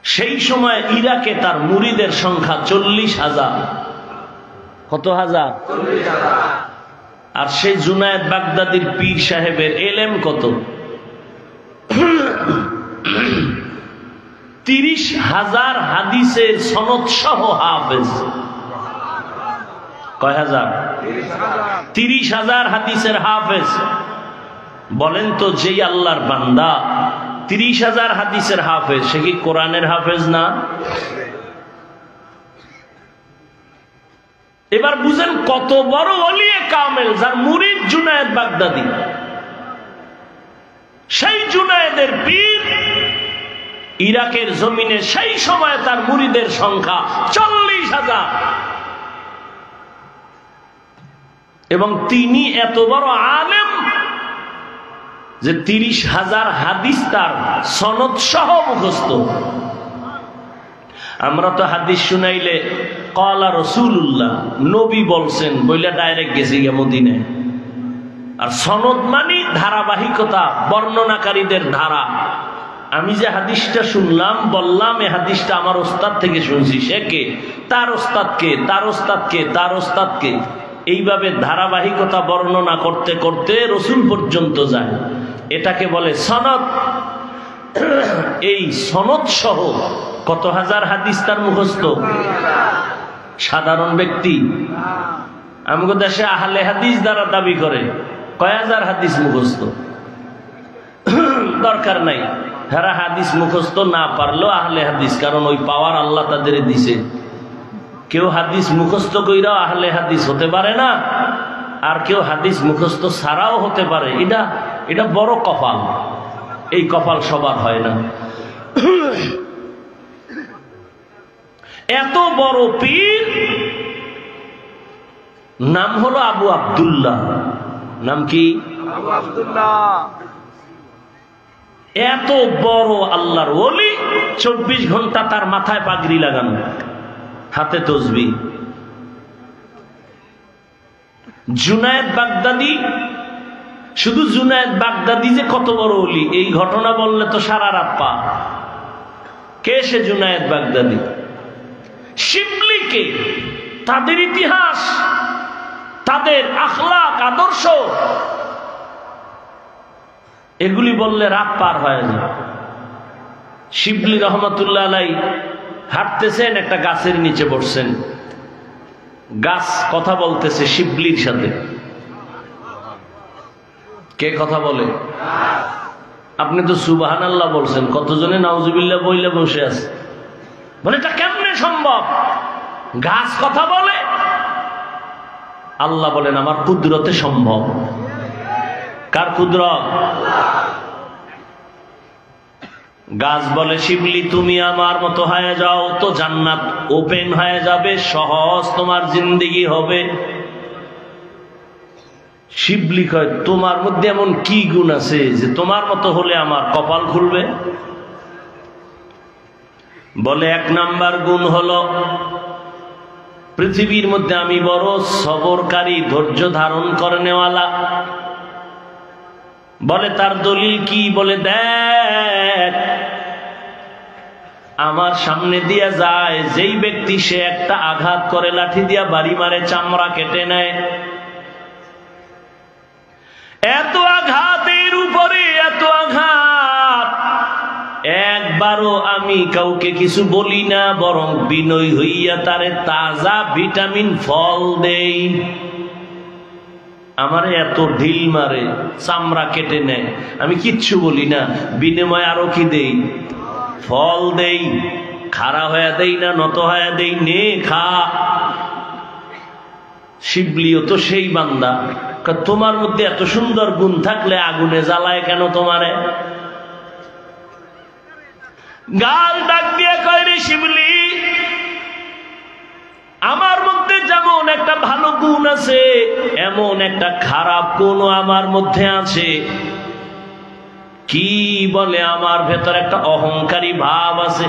সেই সময় ইরাকে তার মুরিদের সংখ্যা 40,000। কত হাজার? 40,000। আর সেই জুনায়েদ বাগদাদির পীর সাহেবের এলেম কত? 30,000 হাদিসের সনদ সহ হাফেজ। কয় হাজার? 30,000 হাদিসের হাফেজ। বলেন তো, যেই আল্লাহর বান্দা 30,000 হাদিসের হাফেজ, সে কি কোরআনের হাফেজ না? এবার বুঝেন কত বড় ওলিয়ে কামেল, যার মুরিদ জুনায়েদ বাগদাদি। সেই জুনায়েদের পীর ইরাকের জমিনে সেই সময় তার মুরিদের সংখ্যা 40,000, এবং তিনি এত বড় আলেম যে 30,000 হাদিস তার সনদ সহ মুখস্থ। আমরা তো হাদিস শুনাইলে ক্বালা রাসূলুল্লাহ, নবী বলছেন বইলা ডাইরেক্ট গেছে গিয়া মদিনায়। আর সনদ মানে ধারাবাহিকতা, বর্ণনাকারীদের ধারা। আমি যে হাদিসটা শুনলাম, বললাম এই হাদিসটা আমার ওস্তাদ থেকে শুনছি, সে কে, তার ওস্তাদকে, তার ওস্তাদকে, তার ওস্তাদকে, এইভাবে ধারাবাহিকতা বর্ণনা করতে করতে রসুল পর্যন্ত যায়। এটাকে বলে সনদ। এই সনদ সহ কত হাজার হাদিস তার মুখস্থ। সাধারণ ব্যক্তি আমাদের দেশে আহলে হাদিস দ্বারা দাবি করে কয় হাজার হাদিস মুখস্থ। দরকার নাই, যারা হাদিস মুখস্থ না পারলেও আহলে হাদিস, কারণ ওই পাওয়ার আল্লাহ তাদের দিছে। কেউ হাদিস মুখস্থ কইরাও আহলে হাদিস হতে পারে না, আর কেউ হাদিস মুখস্থ ছাড়াও হতে পারে। এটা বড় কপাল। এই কপাল সবার হয় না। এত বড় পীর, নাম হলো আবু আব্দুল্লাহ। নাম কি? আবু আব্দুল্লাহ। এত বড় আল্লাহর ওলি, 24 ঘন্টা তার মাথায় পাগড়ি লাগানো, হাতে তসবিহ। জুনায়েদ বাগদাদি, শুধু জুনায়েদ বাগদাদি যে কত বড় ওলি, এই ঘটনা বললে তো সারা রাত পা। কে সে জুনায়েদ বাগদাদি? শিবলি কে, তাদের ইতিহাস, তাদের আখলাক, আদর্শ, এগুলি বললে রাত পার হয়ে যায়। শিবলি রহমতুল্লাহ আলাই হাঁটতেছেন, একটা গাছের নিচে বসছেন, গাছ কথা বলতেছে শিবলির সাথে। কে কথা বলে? আপনি তো সুবহানাল্লাহ বলছেন, কতজনে নাউজুবিল্লাহ বইলে বসে আছে। বলে এটা কেমনে সম্ভব? গাছ কথা বলে? আল্লাহ বলেন আমার কুদরতে সম্ভব। কার কুদরত? গাছ বলে শিবলি তুমি আমার মতো হয়ে যাও তো জান্নাত ওপেন হয়ে যাবে, সহজ তোমার জিন্দেগি হবে। শিবলি কয় তোমার মধ্যে এমন কি গুণ আছে যে তোমার মতো হলে আমার কপাল খুলবে? বলে 1 নাম্বার গুণ হলো পৃথিবীর মধ্যে আমি বড় সবরকারী, ধৈর্য ধারণ করে নেওয়ালা। বলে তার দলিল কি? বলে দেখ, আমার সামনে দিয়া যায় যেই ব্যক্তি, সে একটা আঘাত করে লাঠি দিয়া বাড়ি মারে, চামড়া কেটে নেয়। এত আঘাতের উপরে এত আঘাত, একবারও আমি কাউকে কিছু বলি না, বরং বিনয় হইয়া তারে তাজা ভিটামিন ফল দেই। আমারে এত ঢিল মারে, চামড়া কেটে নেয়, আমি কিচ্ছু বলি না, বিনিময় আরো কি দেই? ফল দেই। খাড়া হয়ে দেই না, নত হয়ে দেই, নে খা। শিবলিও তো সেই বান্দা। তোমার মধ্যে এত সুন্দর গুণ থাকলে আগুনে জ্বালায় কেন তোমারে? গাল ডাক দিয়ে কয় রে শিবলি, আমার মধ্যে যেমন একটা ভালো গুণ আছে, এমন একটা খারাপ গুণ আমার মধ্যে আছে। কি বলে? আমার ভেতর একটা অহংকারী ভাব আছে।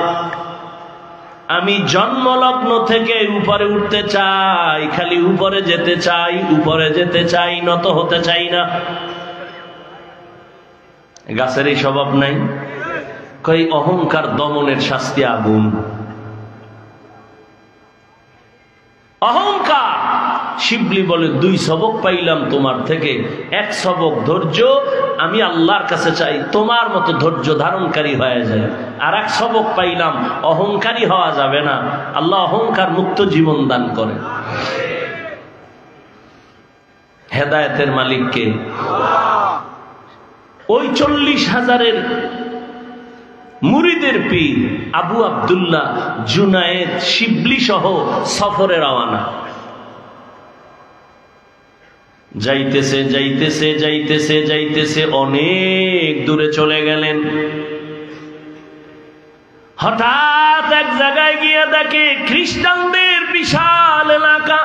আমি জন্মলগ্ন থেকে উপরে উঠতে চাই, খালি উপরে যেতে চাই, উপরে যেতে চাই, নত হতে চাই না। গাছের এই স্বভাব নাই? কই অহংকার দমনের শাস্তি আগুন। অহংকার। শিবলি বলে 2 সবক পাইলাম তোমার থেকে। 1 সবক ধৈর্য, আমি আল্লাহর কাছে চাই তোমার মতো ধৈর্য ধারণকারী হয়ে যায়। আর 1 সবক পাইলাম অহংকারী হওয়া যাবে না, আল্লাহ অহংকার মুক্ত জীবন দান করে। হেদায়েতের মালিক কে? ওই 40,000-এর মুরিদের পীর আবু আব্দুল্লাহ জুনায়েদ শিবলি সহ সফরে রওনা। যাইতেছে যাইতেছে যাইতেছে যাইতেছে অনেক দূরে চলে গেলেন। হঠাৎ এক জায়গায় গিয়ে দেখে খ্রিস্টানদের বিশাল এলাকা।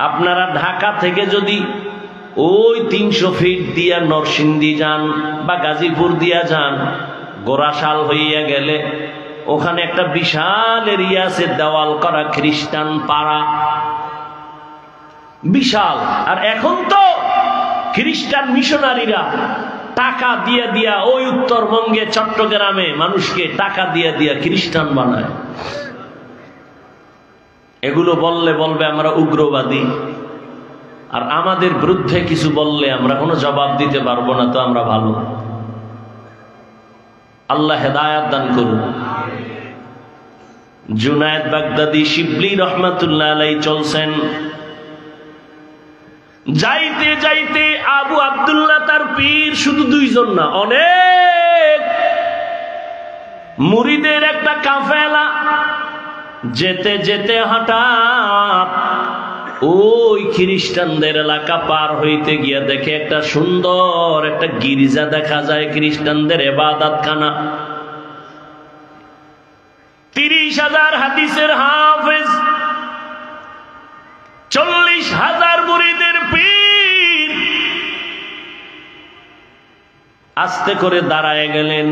আপনারা ঢাকা থেকে যদি ওই 300 ফিট দিয়া নরসিংদী যান বা গাজীপুর দিয়া যান, গোরাশাল হইয়া গেলে ওখানে একটা বিশাল এরিয়া আছে, দেওয়াল করা খ্রিস্টান পাড়া, বিশাল। আর এখন তো খ্রিস্টান মিশনারিরা টাকা দিয়ে দিয়া ওই উত্তরবঙ্গে চট্টগ্রামে মানুষকে টাকা দিয়ে দিয়া খ্রিস্টান বানায়। এগুলো বললে বলবে আমরা উগ্রবাদী, আর আমাদের বিরুদ্ধে কিছু বললে আমরা কোনো জবাব দিতে পারবো না, তো আমরা ভালো। আল্লাহ হেদায়াত দান করুন। জুনায়েদ বাগদাদি শিবলি রহমাতুল্লাহ আলাইহি চলছেন, যাইতে যাইতে আবু আব্দুল্লাহ তার পীর শুধু দুইজন না, অনেক মুরিদের একটা কাফেলা যেতে যেতে হঠাৎ ওই খ্রিস্টানদের এলাকা পার হইতে গিয়া দেখে একটা সুন্দর একটা গির্জা দেখা যায়, খ্রিস্টানদের ইবাদতখানা। 30,000 হাদিসের হাফেজ, 40,000 মুরিদের পীর আস্তে করে দাঁড়ায় গেলেন।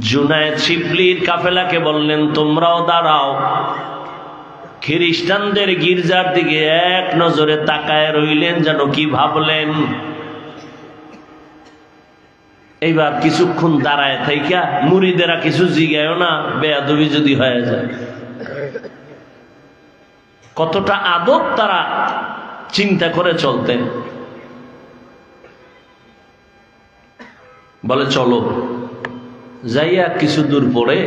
জুনায়েদ শিবলির কাফেলাকে বললেন, তোমরাও দাঁড়াও। খ্রিস্টানদের গির্জার দিকে এক নজরে তাকায় রইলেন, যেন কি ভাবলেন। এইবার কিছুক্ষণ দাঁড়ায় থাইকা মুরিদেরা কিছু জিগায়ও না, বেয়াদবি যদি হয়ে যায়। কতটা আদব তারা চিন্তা করে চলতেন। বলে চলো যাইয়া কিছু দূর পরে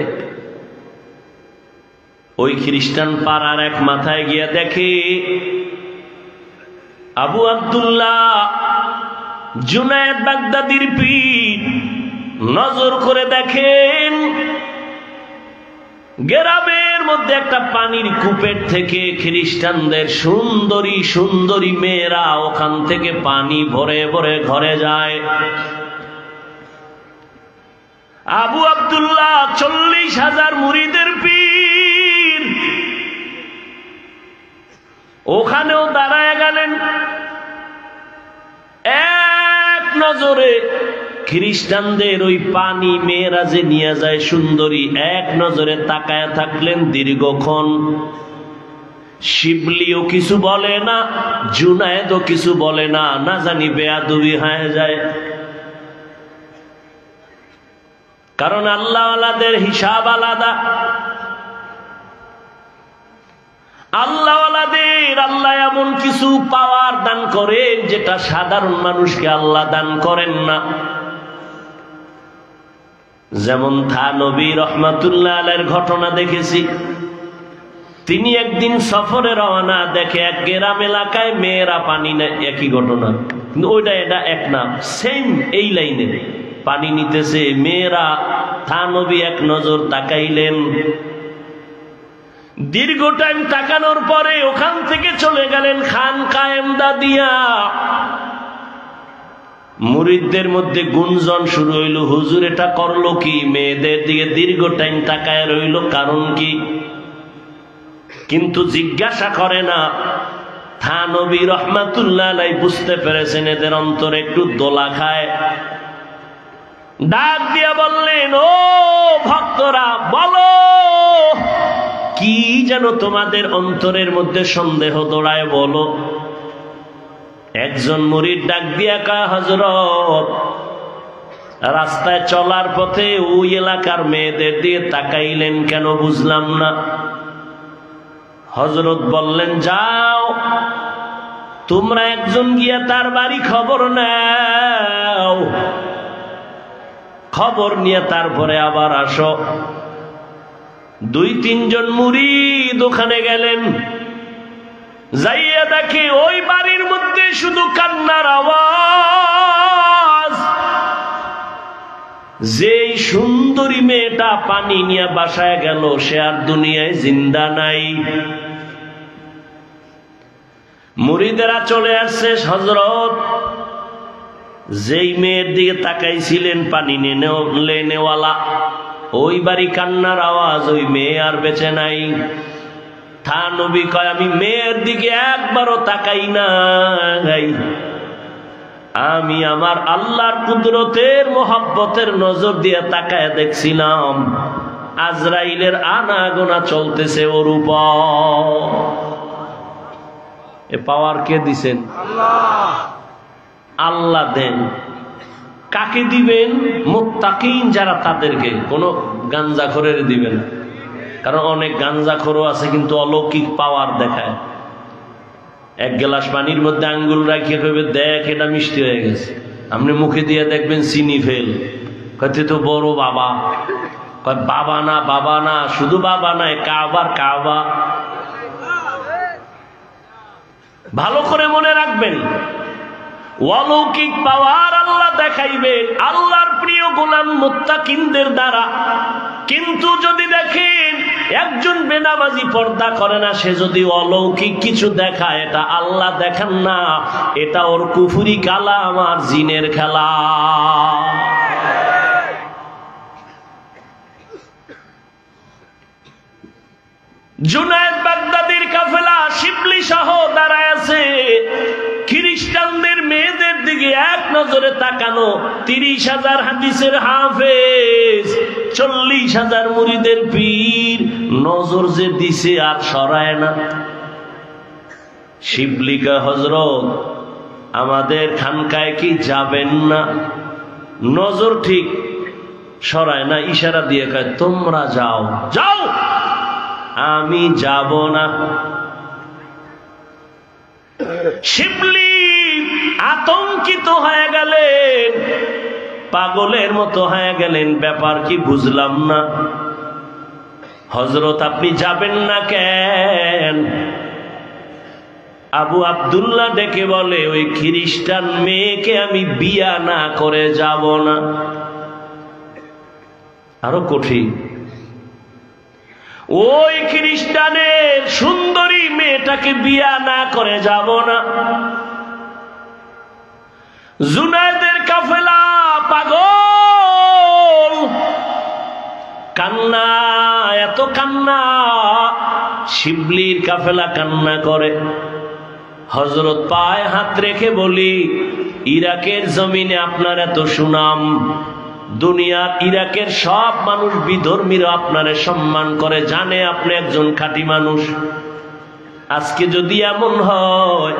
ওই খ্রিস্টান পাড়ার এক মাথায় গিয়া দেখে আবু আব্দুল্লাহ জুনায়েদ বাগদাদির পীর। নজর করে দেখেন গ্রামের মধ্যে একটা পানির কূপের থেকে খ্রিস্টানদের সুন্দরী সুন্দরী মেয়েরা ওখান থেকে পানি ভরে ভরে ঘরে যায়। আবু আব্দুল্লাহ 40,000 মুরিদের পীর ওখানেও দাঁড়ায় গেলেন। এক নজরে খ্রিস্টানদের ওই পানি মেয়েরা যে নিয়ে যায় সুন্দরী, এক নজরে তাকায় থাকলেন দীর্ঘক্ষণ। শিবলিও কিছু বলে না, জুনায়েদও কিছু বলে না, না জানি বেয়াদবি হয়ে যায়। কারণ আল্লাহওয়ালাদের হিসাব আলাদা। আল্লাহওয়ালাদের আল্লাহ এমন কিছু পাওয়ার দান করেন যেটা সাধারণ মানুষকে আল্লাহ দান করেন না। যেমন থানবী রহমাতুল্লাহ আলাইহির ঘটনা দেখেছি। তিনি একদিন সফরে রওনা, দেখে এক গ্রাম এলাকায় মেয়েরা পানি নেয়। একই ঘটনা, কিন্তু ওইটা এটা এক না, সেম এই লাইনে পানি নিতেছে মেয়েরা। থানবী এক নজর তাকাইলেন। দীর্ঘ টাইম তাকানোর পরে ওখান থেকে চলে গেলেন খানকায়ে ইমদাদিয়া। মুরিদদের মধ্যে গুঞ্জন শুরু হইল, হুজুর এটা করলো কি? মেয়েদের দিকে দীর্ঘ টাইম তাকায় রইল, কারণ কি? কিন্তু জিজ্ঞাসা করে না। থানবী রহমাতুল্লাহ আলাইহি বুঝতে পেরেছেন এদের অন্তরে একটু দোলা খায়। ডাক দিয়া বললেন, ও ভক্তরা, বলো কি যেন তোমাদের অন্তরের মধ্যে সন্দেহ দৌড়ায়, বলো। একজন মুরিদ ডাক দিয়া কয়, হযরত রাস্তায় চলার পথে ওই এলাকার মেয়েদের দিয়ে তাকাইলেন কেন, বুঝলাম না। হযরত বললেন, যাও তোমরা একজন গিয়া তার বাড়ি খবর নাও, খবর নিয়ে তারপরে আবার আসো। 2-3 জন মুরিদ ওখানে গেলেন। যাইয়া দেখে ওই বাড়ির মধ্যে শুধু কান্নার আওয়াজ। যেই সুন্দরী মেয়েটা পানি নিয়ে বাসায় গেল সে আর দুনিয়ায় জিন্দা নাই। মুরিদেরা চলে আসছে, হযরত যেই মেয়ের দিকে তাকাইছিলেন পানি নেওয়ালা, ওই বাড়ি কান্নার আওয়াজ, ওই মেয়ে আর বেঁচে নাই। থানবী কয়, আমি মেয়ের দিকে একবারও তাকাই নাই, আমি আমার আল্লাহর কুদরতের মোহাব্বতের নজর দিয়ে তাকায় দেখছিলাম আজরাইলের আনাগোনা চলতেছে ওর উপর। এ পাওয়ার কে দিছেন? আল্লাহ দেন। কাকে দিবেন? মুত্তাকিন যারা, তাদেরকে। কোন গাঞ্জাখোরের দিবেন, কারণ অনেক গাঞ্জাখোরও আছে কিন্তু অলৌকিক পাওয়ার দেখায়। এক গ্লাস পানির মধ্যে আঙ্গুল রাখিয়ে কইবে দেখ এটা মিষ্টি হয়ে গেছে, আপনি মুখে দিয়ে দেখবেন চিনি ফেল, কইতে তো বড় বাবা। কয় বাবা না, বাবা না, শুধু বাবা নাই, কাবার কাবা। ভালো করে মনে রাখবেন, অলৌকিক পাওয়ার আল্লাহ দেখাইবে আল্লাহর প্রিয় গোলাম মুত্তাকিনদের দ্বারা। কিন্তু যদি দেখেন একজন বেনামাজি পর্দা করে না, সে যদি অলৌকিক কিছু দেখায়, এটা আল্লাহ দেখান না, এটা ওর কুফরি কালাম আর জিনের খেলা। জুনায়েদ বাগদাদির কাফেলা শিবলি সহ দাঁড়ায় আছে। খ্রিস্টানদের মেয়েদের দিকে এক নজরে তাকানো। 30,000 হাদিসের হাফেজ, 40,000 মুরিদের পীর, নজর যে দিছে আর সরায় না। শিবলিকা হযরত আমাদের খানকায় কি যাবেন না? নজর ঠিক সরায় না, ইশারা দিয়ে কয় তোমরা যাও, যাও, আমি যাব না। শিবলি আতঙ্কিত হয়ে গেলেন, পাগলের মতো হয়ে গেলেন। ব্যাপার কি বুঝলাম না। হযরত আপনি যাবেন না কেন? আবু আব্দুল্লাহ ডেকে বলে ওই খ্রিস্টান মেয়েকে আমি বিয়া না করে যাব না। আরো কঠিন, ওই খ্রিস্টানের সুন্দরী মেয়েটাকে বিয়া না করে যাব না। জুনায়েদের কাফেলা পাগল, কান্না, এত কান্না। শিবলির কাফেলা কান্না করে। হযরত পায়ে হাত রেখে বলি, ইরাকের জমিনে আপনার এত সুনাম, দুনিয়ার ইরাকের সব মানুষ বিধর্মীরা আপনারে সম্মান করে, জানে আপনি একজন খাঁটি মানুষ। আজকে যদি এমন হয়,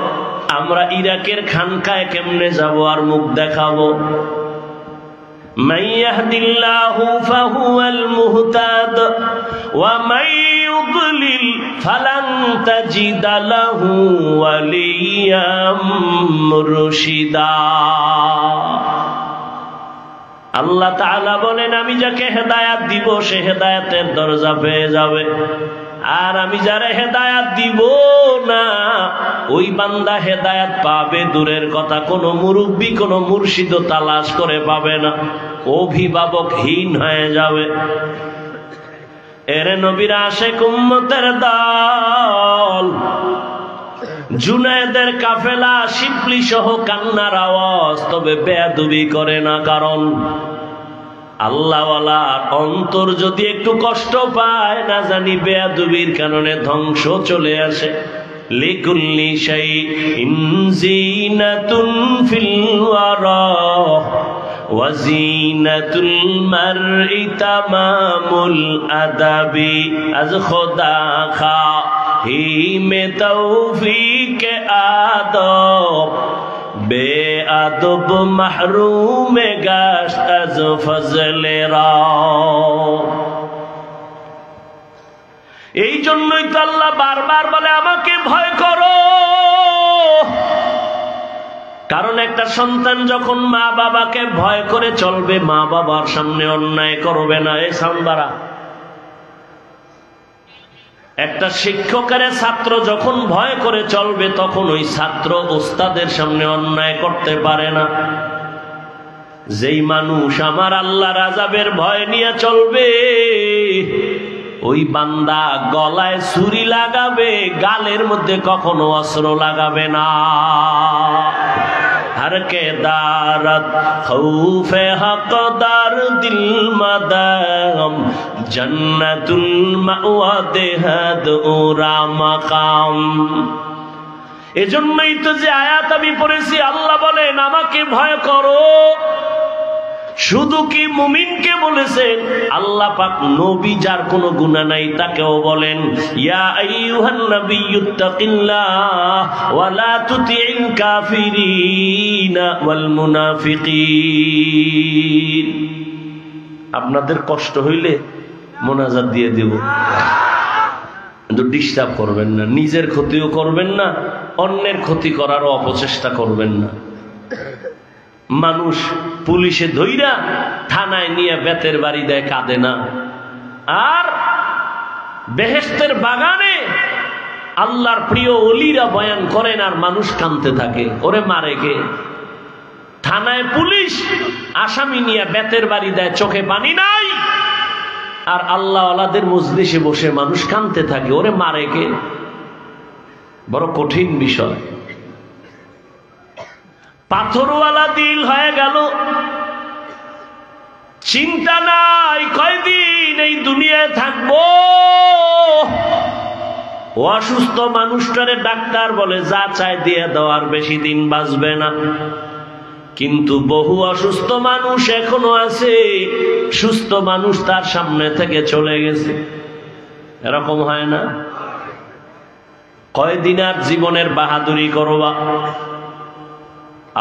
আমরা ইরাকের খানকায় কেমনে যাব আর মুখ দেখাবো? মান ইয়াহদিল্লাহু ফাহুয়াল মুহতাদ ওয়া মান ইউদ্লিল ফালান তাজিদা লাহু ওয়ালিয়াম মুরশিদা। আল্লাহ তাআলা বলেন, আমি যাকে হেদায়েত দিব সে হেদায়েতের দরজা পেয়ে যাবে, আর আমি যারা হেদায়েত দিব না ওই বান্দা হেদায়েত পাবে দূরের কথা, কোন মুরব্বী কোন মুর্শিদ তালাশ করে পাবে না, অভিভাবকহীন হয়ে যাবে। এরে নবীর আশিক উম্মতের দল, জুনায়েদের কাফেলা শিবলি সহ কান্নার আওয়াজ, তবে বেয়াদবি করে না। কারণ আল্লাহওয়ালার অন্তর যদি একটু কষ্ট পায়, না জানি বেয়াদবির কারণে ধ্বংস চলে আসে। লিকুল্লি শাইইন জিনাতুন ফিল ওয়ারা ওয়া জিনাতুল মারই তামামুল আদাবি। আজ খোদা খা হি মে তৌফিক আদব, বেআদব মাহরুম গাশত আজ ফজলে রা। এই জন্যই তো আল্লাহ বারবার বলে আমাকে ভয় করো। কারণ একটা সন্তান যখন মা বাবাকে ভয় করে চলবে, মা বাবার সামনে অন্যায় করবে না। এই সামবারা, একটা শিক্ষকের ছাত্র যখন ভয় করে চলবে, তখন ওই ছাত্র ওস্তাদের সামনে অন্যায় করতে পারে না। যেই মানুষ আমার আল্লাহর আযাবের ভয় নিয়ে চলবে, ওই বান্দা গলায় ছুরি লাগাবে, গালের মধ্যে কখনো অস্ত্র লাগাবে না। हर के दारत खौफे हक़दार दिल मदाम जन्नतुल मावा देहद उरा मकाम। এজন্যই তো যে আয়াত আমি পড়েছি, আল্লাহ বলেন আমাকে ভয় করো। শুধু কি মুমিনকে বলেছেন, আল্লাহ পাক নবী যার কোনো গুনাহ নাই তাকেও বলেন, ইয়া আইয়ুহান নাবিয়্যুত্তাকিল্লাহ ওয়া লা তুতি'ল কাফিরিনা ওয়াল মুনাফিকিন। আপনাদের কষ্ট হইলে মোনাজাত দিয়ে দেব, কিন্তু ডিস্টার্ব করবেন না, নিজের ক্ষতিও করবেন না, অন্যের ক্ষতি করারও অপচেষ্টা করবেন না। মানুষ পুলিশে ধইরা থানায় নিয়ে বেতের বাড়ি দেয়, কাঁদে না। আর বেহেশতের বাগানে আল্লাহর প্রিয় ওলিরা বয়ান করেন আর মানুষ কাঁদতে থাকে, ওরে মারে কে? থানায় পুলিশ আসামি নিয়ে বেতের বাড়ি দেয়, চোখে পানি নাই, আর আল্লাহ ওয়ালাদের মজলিসে বসে মানুষ কাঁদতে থাকে, ওরে মারে কে? বড় কঠিন বিষয়। পাথরওয়ালা দিল হয়ে গেল, চিন্তা নাই কয়দিন এই দুনিয়ায় থাকবো। অসুস্থ মানুষটারে ডাক্তার বলে যা চায় দিয়ে দেওয়ার, বেশি দিন বাঁচবে না। কিন্তু বহু অসুস্থ মানুষ এখনো আছে, সুস্থ মানুষ তার সামনে থেকে চলে গেছে। এরকম হয় না? কয়দিন আর জীবনের বাহাদুরি করবা?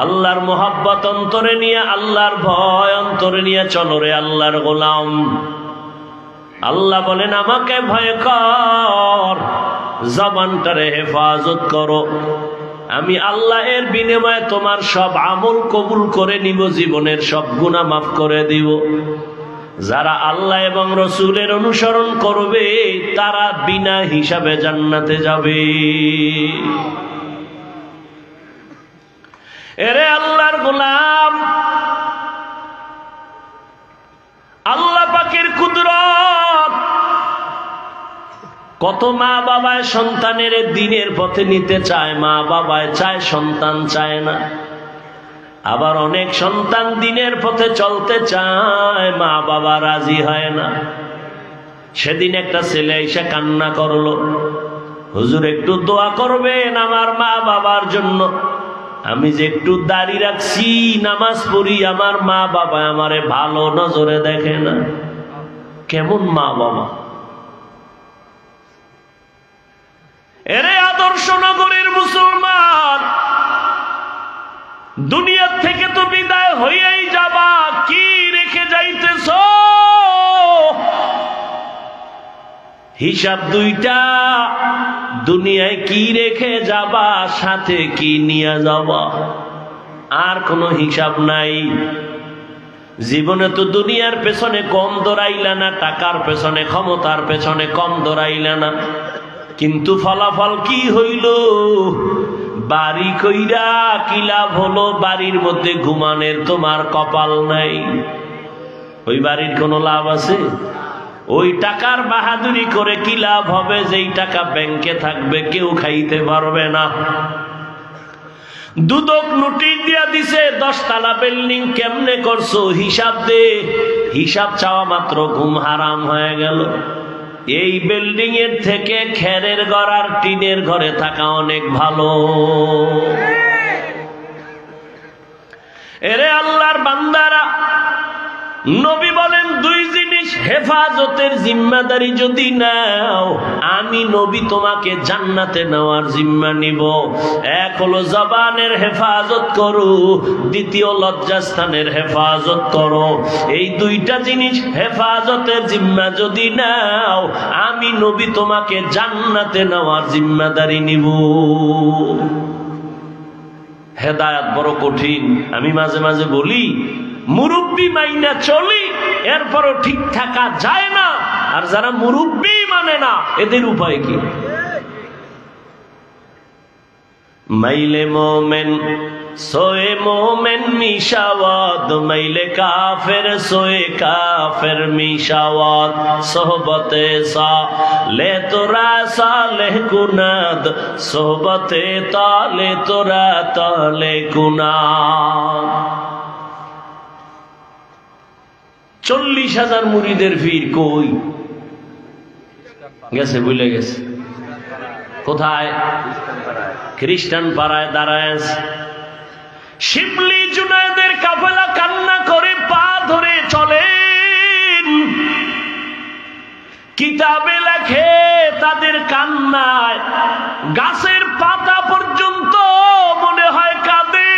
আল্লাহর মোহাব্বত অন্তরে নিয়ে, আল্লাহর ভয় অন্তরে নিয়ে চলো রে আল্লাহর গোলাম। আল্লাহ বলেন আমাকে ভয় কর, জবানটারে হেফাজত করো, আমি আল্লাহ এর বিনিময়ে তোমার সব আমল কবুল করে নিব, জীবনের সব গুনাহ মাফ করে দিব। যারা আল্লাহ এবং রসুলের অনুসরণ করবে তারা বিনা হিসাবে জান্নাতে যাবে। এরে আল্লাহর গোলাম, আল্লাহ পাকের কুদরত। কত মা বাবায় সন্তানের দ্বীনের পথে নিতে চায়, মা বাবায় চায়, সন্তান চায় না। আবার অনেক সন্তান দ্বীনের পথে চলতে চায়, মা বাবা রাজি হয় না। সেদিন একটা ছেলে এসে কান্না করলো, হুজুর একটু দোয়া করবেন আমার মা বাবার জন্য, আমি যে একটু দাড়ি রাখছি, নামাজ পড়ি, আমার মা বাবা আমারে ভালো নজরে দেখে না। কেমন মা বাবা? এরে আদর্শ নগরীর মুসলমান, দুনিয়ার থেকে তো বিদায় হইয়াই যাবা, কি রেখে যাইতেছ? হিসাব দুইটা, দুনিয়ায় কি রেখে যাবা, সাথে কি নিয়ে যাবা, আর কোনো হিসাব নাই। জীবনে তো দুনিয়ার পেছনে কম দৌড়াইলা না, টাকার পেছনে, ক্ষমতার পেছনে কম দৌড়াইলা না, কিন্তু ফলাফল কি হইল? বাড়ি কইরা কি লাভ হলো? বাড়ির মধ্যে ঘুমানের তোমার কপাল নাই, ওই বাড়ির কোনো লাভ আছে? ওই টাকার বাহাদুরি করে কি লাভ হবে? যেই টাকা ব্যাংকে থাকবে কেউ খাইতে পারবে না। দুদক নোটিশ দিয়া দিছে 10 তলা বিল্ডিং কেমনে করছো, হিসাব দে। হিসাব চাওয়া মাত্র ঘুম হারাম হয়ে গেল। এই বিল্ডিং এর থেকে খেরের ঘর আর টিনের ঘরে থাকা অনেক ভালো। এরে আল্লাহর বান্দারা, নবী বলেন দুই জিনিস হেফাজতের জিম্মাদারি যদি নাও, আমি নবী তোমাকে জান্নাতে নেওয়ার জিম্মা নিব। এক হলো জবানের হেফাজত করো, দ্বিতীয় লজ্জাস্থানের হেফাজত করো। এই দুইটা জিনিস হেফাজতের জিম্মা যদি নাও, আমি নবী তোমাকে জান্নাতে নেওয়ার জিম্মাদারি নিব। হেদায়েত বড় কঠিন। আমি মাঝে মাঝে বলি, মুরব্বি মাইনা চলি, এরপরও ঠিক থাকা যায় না। আর যারা মুরব্বি মানে না, এদের উপায় কি? মাইলে মোমেন সোয়ে মোমেন মিশাওয়াত, মাইলে কাফের সোয়ে কাফের মিশাওয়াত। সোহবতে সালে তোরা সালেহ কুনাদ, সোহবতে তালে তোরা তালে কুনাদ। 40,000 মুরিদের ভিড় কই গেছে? ভুলে গেছে। কোথায়? খ্রিস্টান পাড়ায় দাঁড়ায়। শিবলি জুনায়েদের কাফেলা কান্না করে পা ধরে চলেন। কিতাবে লেখে তাদের কান্নায় গাছের পাতা পর্যন্ত মনে হয় কাঁদে।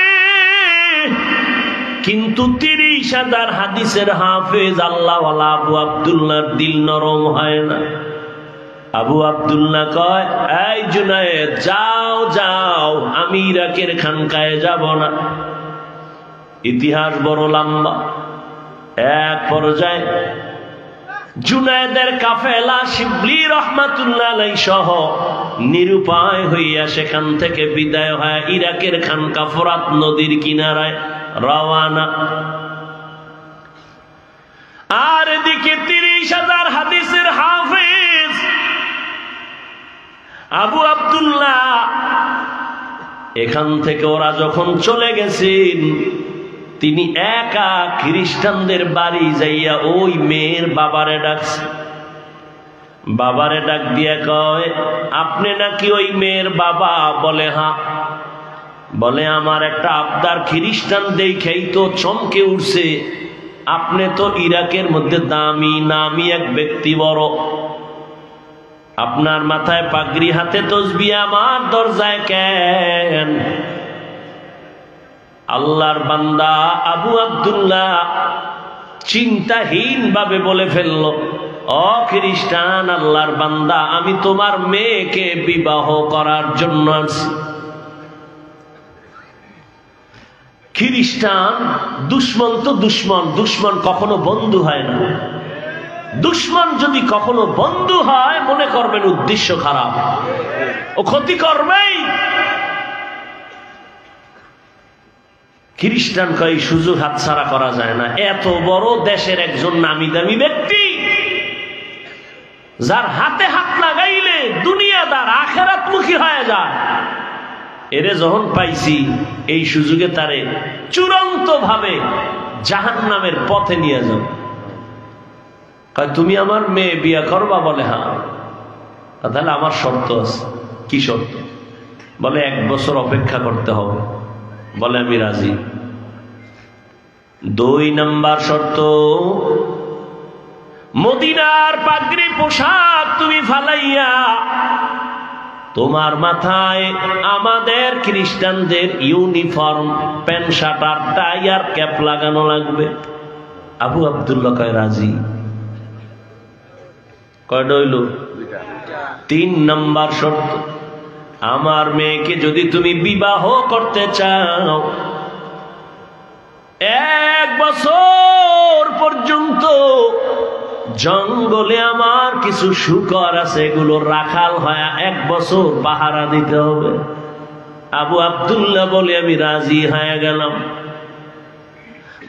কিন্তু 30,000 হাদিসের হাফেজ আল্লাহওয়ালা আবু আব্দুল্লাহর দিল নরম হয় না। আবু আব্দুল্লাহ কয়, এই জুনায়েদ যাও যাও, আমি ইরাকের খানকায় যাব না। ইতিহাস বড় লম্বা। এক পর্যায়ে জুনায়েদের কাফেলা শিবলি রহমাতুল্লাহ আলাইহি সহ নিরুপায় হইয়া সেখান থেকে বিদায় হয় ইরাকের খানকা ফোরাত নদীর কিনারায় রওয়ানা। আর এদিকে 30,000 হাদিসের হাফেজ আবু আব্দুল্লাহ এখান থেকে ওরা যখন চলে গেছেন, তিনি একা খ্রিস্টানদের বাড়ি যাইয়া ওই মেয়ের বাবারে ডাকছে। বাবারে ডাক দিয়া কয়, আপনি নাকি ওই মেয়ের বাবা? বলে হ্যাঁ। বলে আমার একটা আবদার, খ্রিস্টান দেখেই তো চমকে উঠছে, আপনি তো ইরাকের মধ্যে দামি নামি এক ব্যক্তি বড়, আপনার মাথায় পাগড়ি হাতে তসবিহ, আমার দরজায় কেন? আল্লাহর বান্দা আবু আব্দুল্লাহ চিন্তাহীন ভাবে বলে ফেলল, ও খ্রিস্টান, আল্লাহর বান্দা, আমি তোমার মেয়েকে বিবাহ করার জন্য আছি। খ্রিস্টান দুশ্মন তো দুশ্মন, দুশ্মন কখনো বন্ধু হয় না। দুশ্মন যদি কখনো বন্ধু হয়, মনে করবেন উদ্দেশ্য খারাপ, ও ক্ষতি করবেই। খ্রিস্টান কয় সুযোগ হাতছাড়া করা যায় না। এত বড় দেশের একজন নামি দামি ব্যক্তি, যার হাতে হাত লাগাইলে দুনিয়াদার আখেরাতমুখী হয়ে যায়, এরে যখন পাইছি এই সুযোগে তারে চূড়ান্ত ভাবে জাহান্নামের পথে নিয়ে যাও। কয় তুমি আমার মেয়ে বিয়ে করবা? বলে হ্যাঁ। তাহলে আমার শর্ত আছে। কি শর্ত? বলে 1 বছর অপেক্ষা করতে হবে। বলে আমি রাজি। 2 নাম্বার শর্ত, মদিনার পাগড়ি পোশাক তুমি ফালাইয়া তোমার মাথায় আমাদের খ্রিস্টানদের ইউনিফর্ম প্যান্ট শার্ট আর টাই আর ক্যাপ লাগানো লাগবে। আবু আব্দুল্লাহ কয় রাজি। কয়টা হইল? 3 নাম্বার শর্ত, আমার মেয়েকে যদি তুমি বিবাহ করতে চাও, 1 বছর পর্যন্ত জঙ্গলে আমার কিছু শূকর আছে, এগুলো রাখাল হয় 1 বছর পাহারা দিতে হবে। আবু আব্দুল্লাহ বলে আমি রাজি হয়ে গেলাম।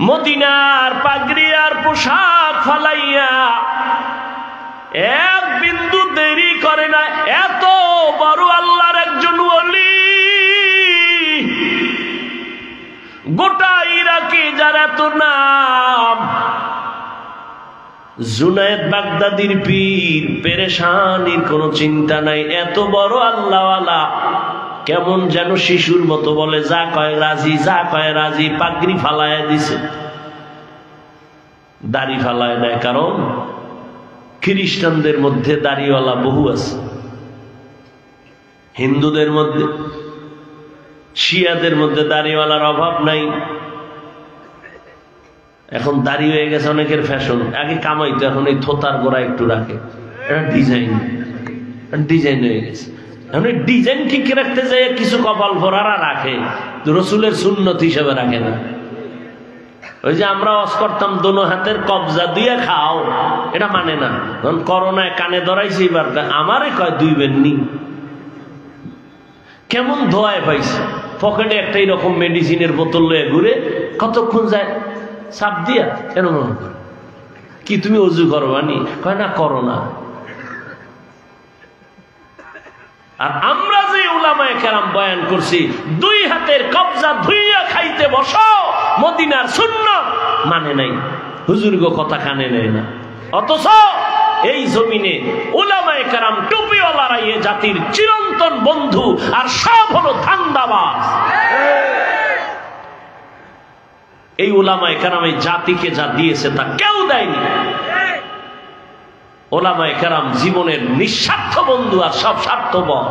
মদিনার পাগড়ি আর পোশাক ফালাইয়া 1 বিন্দু দেরি করে না। এত বড় আল্লাহর একজন ওলি, গোটা ইরাকে যার এত নাম, জুনায়েদ বাগদাদির পীর, পেরেশানির কোনো চিন্তা নাই। এত বড় আল্লাহওয়ালা কেমন যেন শিশুর মতো বলে যা কয় রাজি, যা কয় রাজি। পাগড়ি ফালায় দিছে, দাড়ি ফালায় দেয়। কারণ খ্রিস্টানদের মধ্যে দাড়িওয়ালা বহু আছে, হিন্দুদের মধ্যে, শিয়াদের মধ্যে দাড়িওয়ালার অভাব নাই। এখন দাড়ি হয়ে গেছে অনেকের ফ্যাশন। আগে কামাইতো, এখন এই থোতার গোড়া একটু রাখে, এটা ডিজাইন, ডিজাইন হয়ে গেছে। এখন ডিজাইন ঠিক রাখতে যায় কিছু কপাল ভরারা রাখে, রসুলের সুন্নত হিসেবে রাখে না। ওই যে আমরা ওয়াজ করতাম দোনো হাতের কবজা দিয়ে খাও, এটা মানে না। যখন করোনায় কানে ধরাইছে, এবার আমারে কয় 2 বেননি, কেমন ধোয়ায় পাইছে। পকেটে একটা এরকম মেডিসিনের বোতল লয়ে ঘুরে, কতক্ষণ যায় চাপ দিয়া, কেন মনে করে কি তুমি অজু করবানি? কয় না, করো না। আর আমরা যে উলামায়ে কেরাম বয়ান করছি, 2 হাতের কবজা ধুইয়া খাইতে বসো, মদিনার সুন্নাত মানে নাই, হুজুর গো কথা কানে নেয় না। অথচ এই জমিনে উলামায়ে কেরাম টুপিওয়ালারা এ জাতির চিরন্তন বন্ধু, আর সব হলো ধান্দাবাজ। এই উলামায়ে কেরাম এই জাতিকে যা দিয়েছে তা কেউ দেয়নি। উলামায়ে কেরাম জীবনের নিঃস্বার্থ বন্ধু, আর সব স্বার্থপর।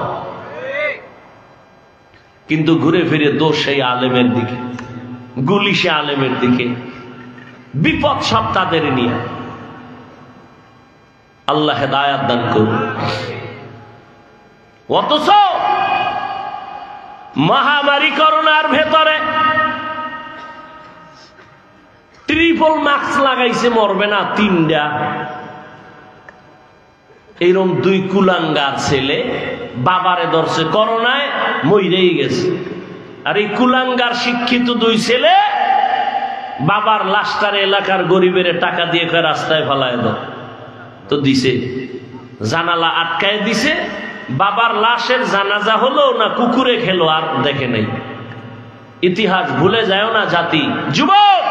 কিন্তু ঘুরে ফিরে দোষ সেই আলেমের দিকে, গুলি সে আলেমের দিকে, বিপদ সব তাদের নিয়ে। আল্লাহ হেদায়াত দান করুন। অথচ মহামারী করোনার ভেতরে ট্রিপল মাস্ক লাগাইছে, মরবে না 3টা। এইরকম 2 কুলাঙ্গার ছেলে বাবারে ধরছে করোনায়, মইরেই গেছে। আর এই কুলাঙ্গার শিক্ষিত 2 ছেলে বাবার লাশটার এলাকার গরিবের টাকা দিয়ে রাস্তায় ফেলায় দাও, তো দিছে, জানালা আটকায় দিছে। বাবার লাশের জানাজা হলো না কুকুরে খেলো আর দেখে নাই। ইতিহাস ভুলে যায় না জাতি। যুবক,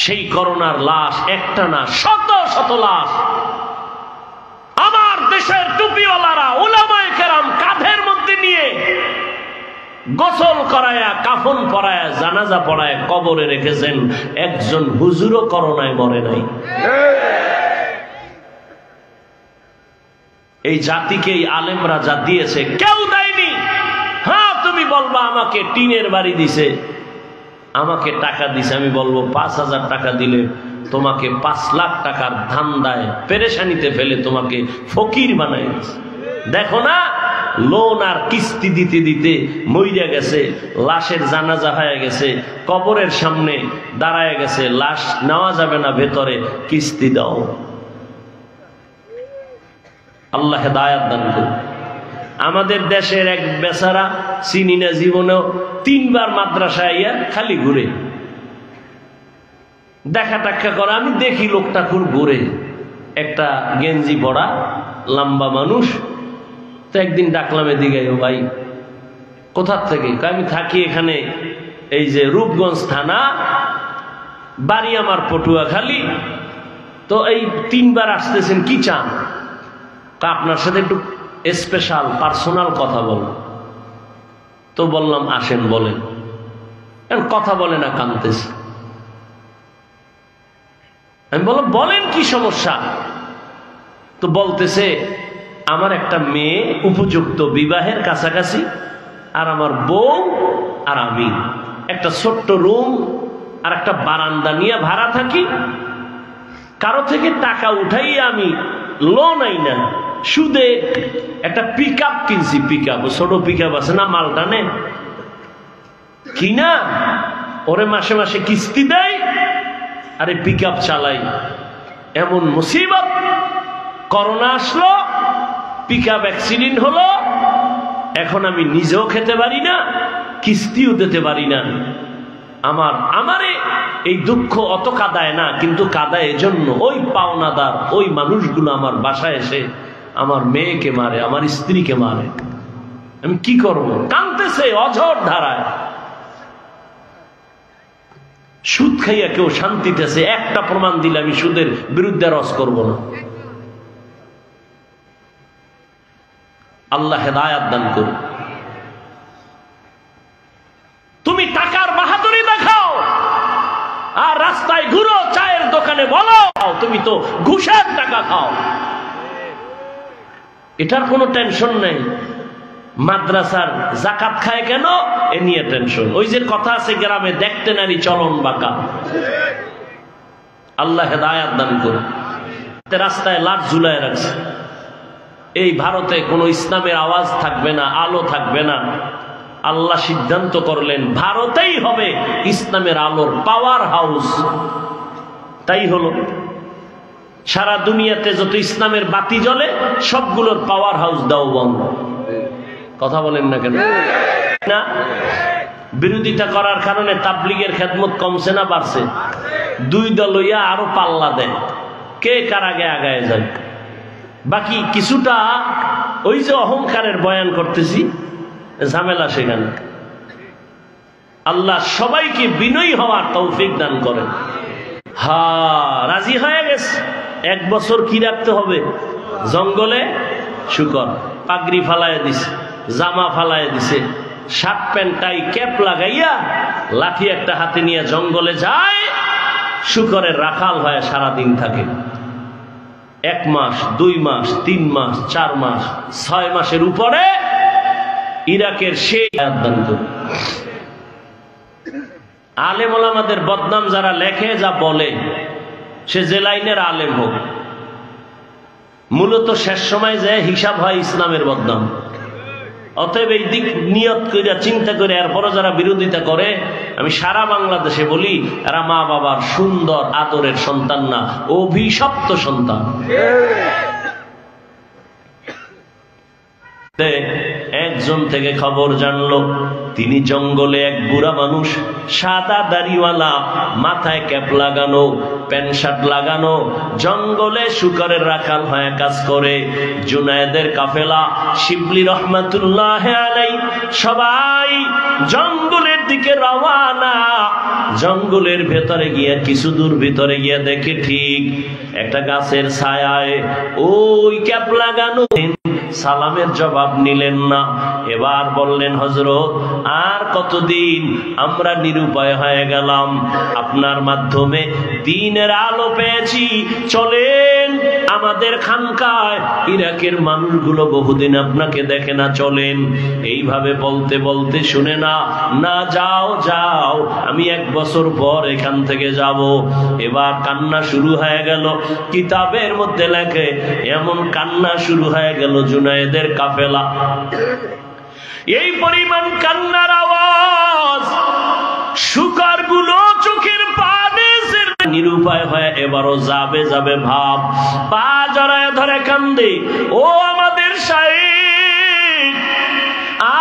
সেই করোনার লাশ একটা না, শত শত লাশ। আমার দেশের টুপিওয়ালারা উলামায়ে কেরাম কাঁধের মধ্যে নিয়ে গোসল করায়া, কাফন পরায়া, জানাজা পড়ায় কবরে রেখেছেন। একজন হুজুরও করোনায় মরে নাই। এই জাতিকে এই আলেমরা যা দিয়েছে কেউ দেয়নি। হ্যাঁ, তুমি বলবা আমাকে টিনের বাড়ি দিছে, আমাকে টাকা দিছে। আমি বলবো 5,000 টাকা দিলে তোমাকে 5 লাখ টাকার ধান্দায় পেরেশানিতে ফেলে তোমাকে ফকির বানায় দিছে। দেখো না, লোন আর কিস্তি দিতে দিতে মইরা গেছে, লাশের জানাজা হয়ে গেছে, কবরের সামনে দাঁড়ায় গেছে, লাশ নেওয়া যাবে না ভেতরে, কিস্তি দাও। আল্লাহ হেদায়াত দান করুন। আমাদের দেশের এক বেচারা চিনি না, জীবনেও 3 বার মাদ্রাসায় আইয়া খালি ঘুরে, দেখা টাক্কা করে। আমি দেখি লোকটা খুব ঘুরে, একটা গেঞ্জি পরা লম্বা মানুষ। তো একদিন ডাকলাম এদিকে, ও ভাই কোথার থেকে? আমি থাকি এখানে, এই যে রূপগঞ্জ থানা, বাড়ি আমার পটুয়াখালী। তো এই 3 বার আসতেছেন, কি চান? আপনার সাথে একটু স্পেশাল পার্সোনাল কথা বল। তো বললাম আসেন, বলেন। কথা বলে না, কাঁদতেছে। আমি বললাম বলেন কি সমস্যা? তো বলতেছে আমার একটা মেয়ে উপযুক্ত বিবাহের কাছাকাছি, আর আমার বউ আর আমি একটা ছোট্ট রুম আর একটা বারান্দা নিয়ে ভাড়া থাকি। কারো থেকে টাকা উঠাই আমি লোন আই না, সুদে একটা পিকআপ কিনছি। পিকআপ, ছোট পিকআপ আছে না, মালটানে কিনা ওরে মাসে মাসে কিস্তি দেয়, আরে পিকআপ চালাই। এমন মুসিবত, করোনা আসলো, পিকআপ অ্যাক্সিডেন্ট হলো, এখন আমি নিজেও খেতে পারি না, কিস্তিও দিতে পারি না। আমারে এই দুঃখ অত কাঁদায় না, কিন্তু কাঁদায় এজন্য ওই পাওনাদার ওই মানুষগুলো আমার বাসায় এসে আমার মেয়েকে মারে, আমার স্ত্রীকে মারে। আমি কি করব? কাঁদতেছে অঝর ধারায়। সুদ খাইয়া কেউ শান্তিতেছে, একটা প্রমাণ দিলে আমি সুদের বিরুদ্ধে রস করব না। আল্লাহ হেদায়াত দান করুন। তুমি টাকার বাহাদুরি দেখাও আর রাস্তায় ঘুরো, চায়ের দোকানে বলো তুমি তো ঘুষের টাকা খাও, এটার কোনো টেনশন নেই। মাদ্রাসার জাকাত খায় কেন, এ নিয়ে টেনশন। ওই যে কথা আছে গ্রামে, দেখতে নারী চলন বাঁকা। আল্লাহ হেদায়াত দান করুন। রাস্তায় লাট ঝুলায় রাখছে। এই ভারতে কোনো ইসলামের আওয়াজ থাকবে না, আলো থাকবে না। আল্লাহ সিদ্ধান্ত করলেন ভারতেই হবে ইসলামের আলোর পাওয়ার হাউস। তাই হলো, সারা দুনিয়াতে যত ইসলামের বাতি জ্বলে সবগুলোর পাওয়ার হাউস দাও বন্ধ। কথা বলেন না কেন? না, বিরোধিতা করার কারণে তাবলীগের খেদমত কমছে না বাড়ছে? 2 দল হইয়া আরো পাল্লা দেয়, কে কার আগে আগায় যায়। বাকি কিছুটা ওই যে অহংকারের বয়ান করতেছি, ঝামেলা সেখানে। আল্লাহ সবাইকে বিনয়ী হওয়ার তৌফিক দান করেন। রাজি হয়ে গেছে। 1 বছর কি রাখতে হবে? জঙ্গলে শুকর, পাগড়ি ফালায় দিছে, জামা ফালায় দিছে, শার্ট প্যান্ট টাই ক্যাপ লাগাইয়া লাঠি একটা হাতে নিয়ে জঙ্গলে যায়, শুকরের রাখাল হয়ে সারাদিন থাকে। 1 মাস, 2 মাস, 3 মাস, 4 মাস, 6 মাসের উপরে ইরাকের সেই দান করে। আলেম ওলামাদের বদনাম যারা লেখে, যা বলে, সে যে লাইনের আলেম হোক, মূলত শেষ সময় যে হিসাব হয় ইসলামের বদনাম। অতএব এই দিক নিয়ত করে চিন্তা করে এরপরও যারা বিরোধিতা করে, আমি সারা বাংলাদেশে বলি, এরা মা বাবার সুন্দর আদরের সন্তান না, অভিশপ্ত সন্তান। একজন থেকে খবর জানলো, তিনি জঙ্গলে এক বুড়া মানুষ, সাদা দাড়িওয়ালা, মাথায় ক্যাপ লাগানো, প্যান্ট শার্ট লাগানো, জঙ্গলে শুকরের রাখাল হয়ে কাজ করে। জুনায়েদের কাফেলা শিবলি রহমাতুল্লাহ আলাই সবাই জঙ্গলের দিকে রওয়ানা। জঙ্গলের ভেতরে গিয়ে কিছু দূর ভিতরে গিয়ে দেখে ঠিক একটা গাছের ছায়ায় ওই ক্যাপ লাগানো সালামের জবাব নিলেন না। এবার বললেন, হযরত, আর কতদিন আমরা নিরুপায় হয়ে গেলাম, আপনার মাধ্যমে দ্বীনের আলো পেয়েছি, চলেন আমাদের খানকায়, ইরাকের মানুষগুলো বহুদিন আপনাকে দেখে না, চলেন। এইভাবে বলতে বলতে শুনে না, না যাও যাও, আমি 1 বছর পর এখান থেকে যাব। এবার কান্না শুরু হয়ে গেল। কিতাবের মধ্যে লেখে এমন কান্না শুরু হয়ে গেল জুনায়েদের কাফেলা। এই পরিমাণ কান্নার আওয়াজ, শুকরগুলো চোখের পানি নিরুপায় হয়ে এবারও যাবে যাবে ভাব, পা জড়ায় ধরে কান্দে, ও আমাদের শাইখ,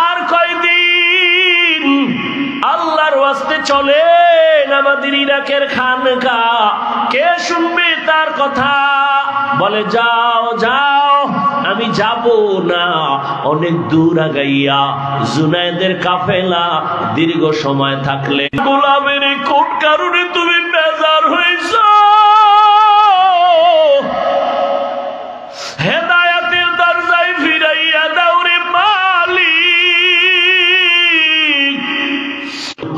আর কয়দিন, আল্লাহর ওয়াস্তে চলেন আমাদের ইরাকের খানকা, কে শুনবে তার কথা? বলে, যাও যাও, আমি যাব না। অনেক দূর আগাইয়া জুনায়েদের কাফেলা দীর্ঘ সময় থাকলে, গোলামের কোন কারণে তুমি বেজার হয়েছ? হেদায়েতের দরজায় ফিরাইয়া দাও রে মালিক।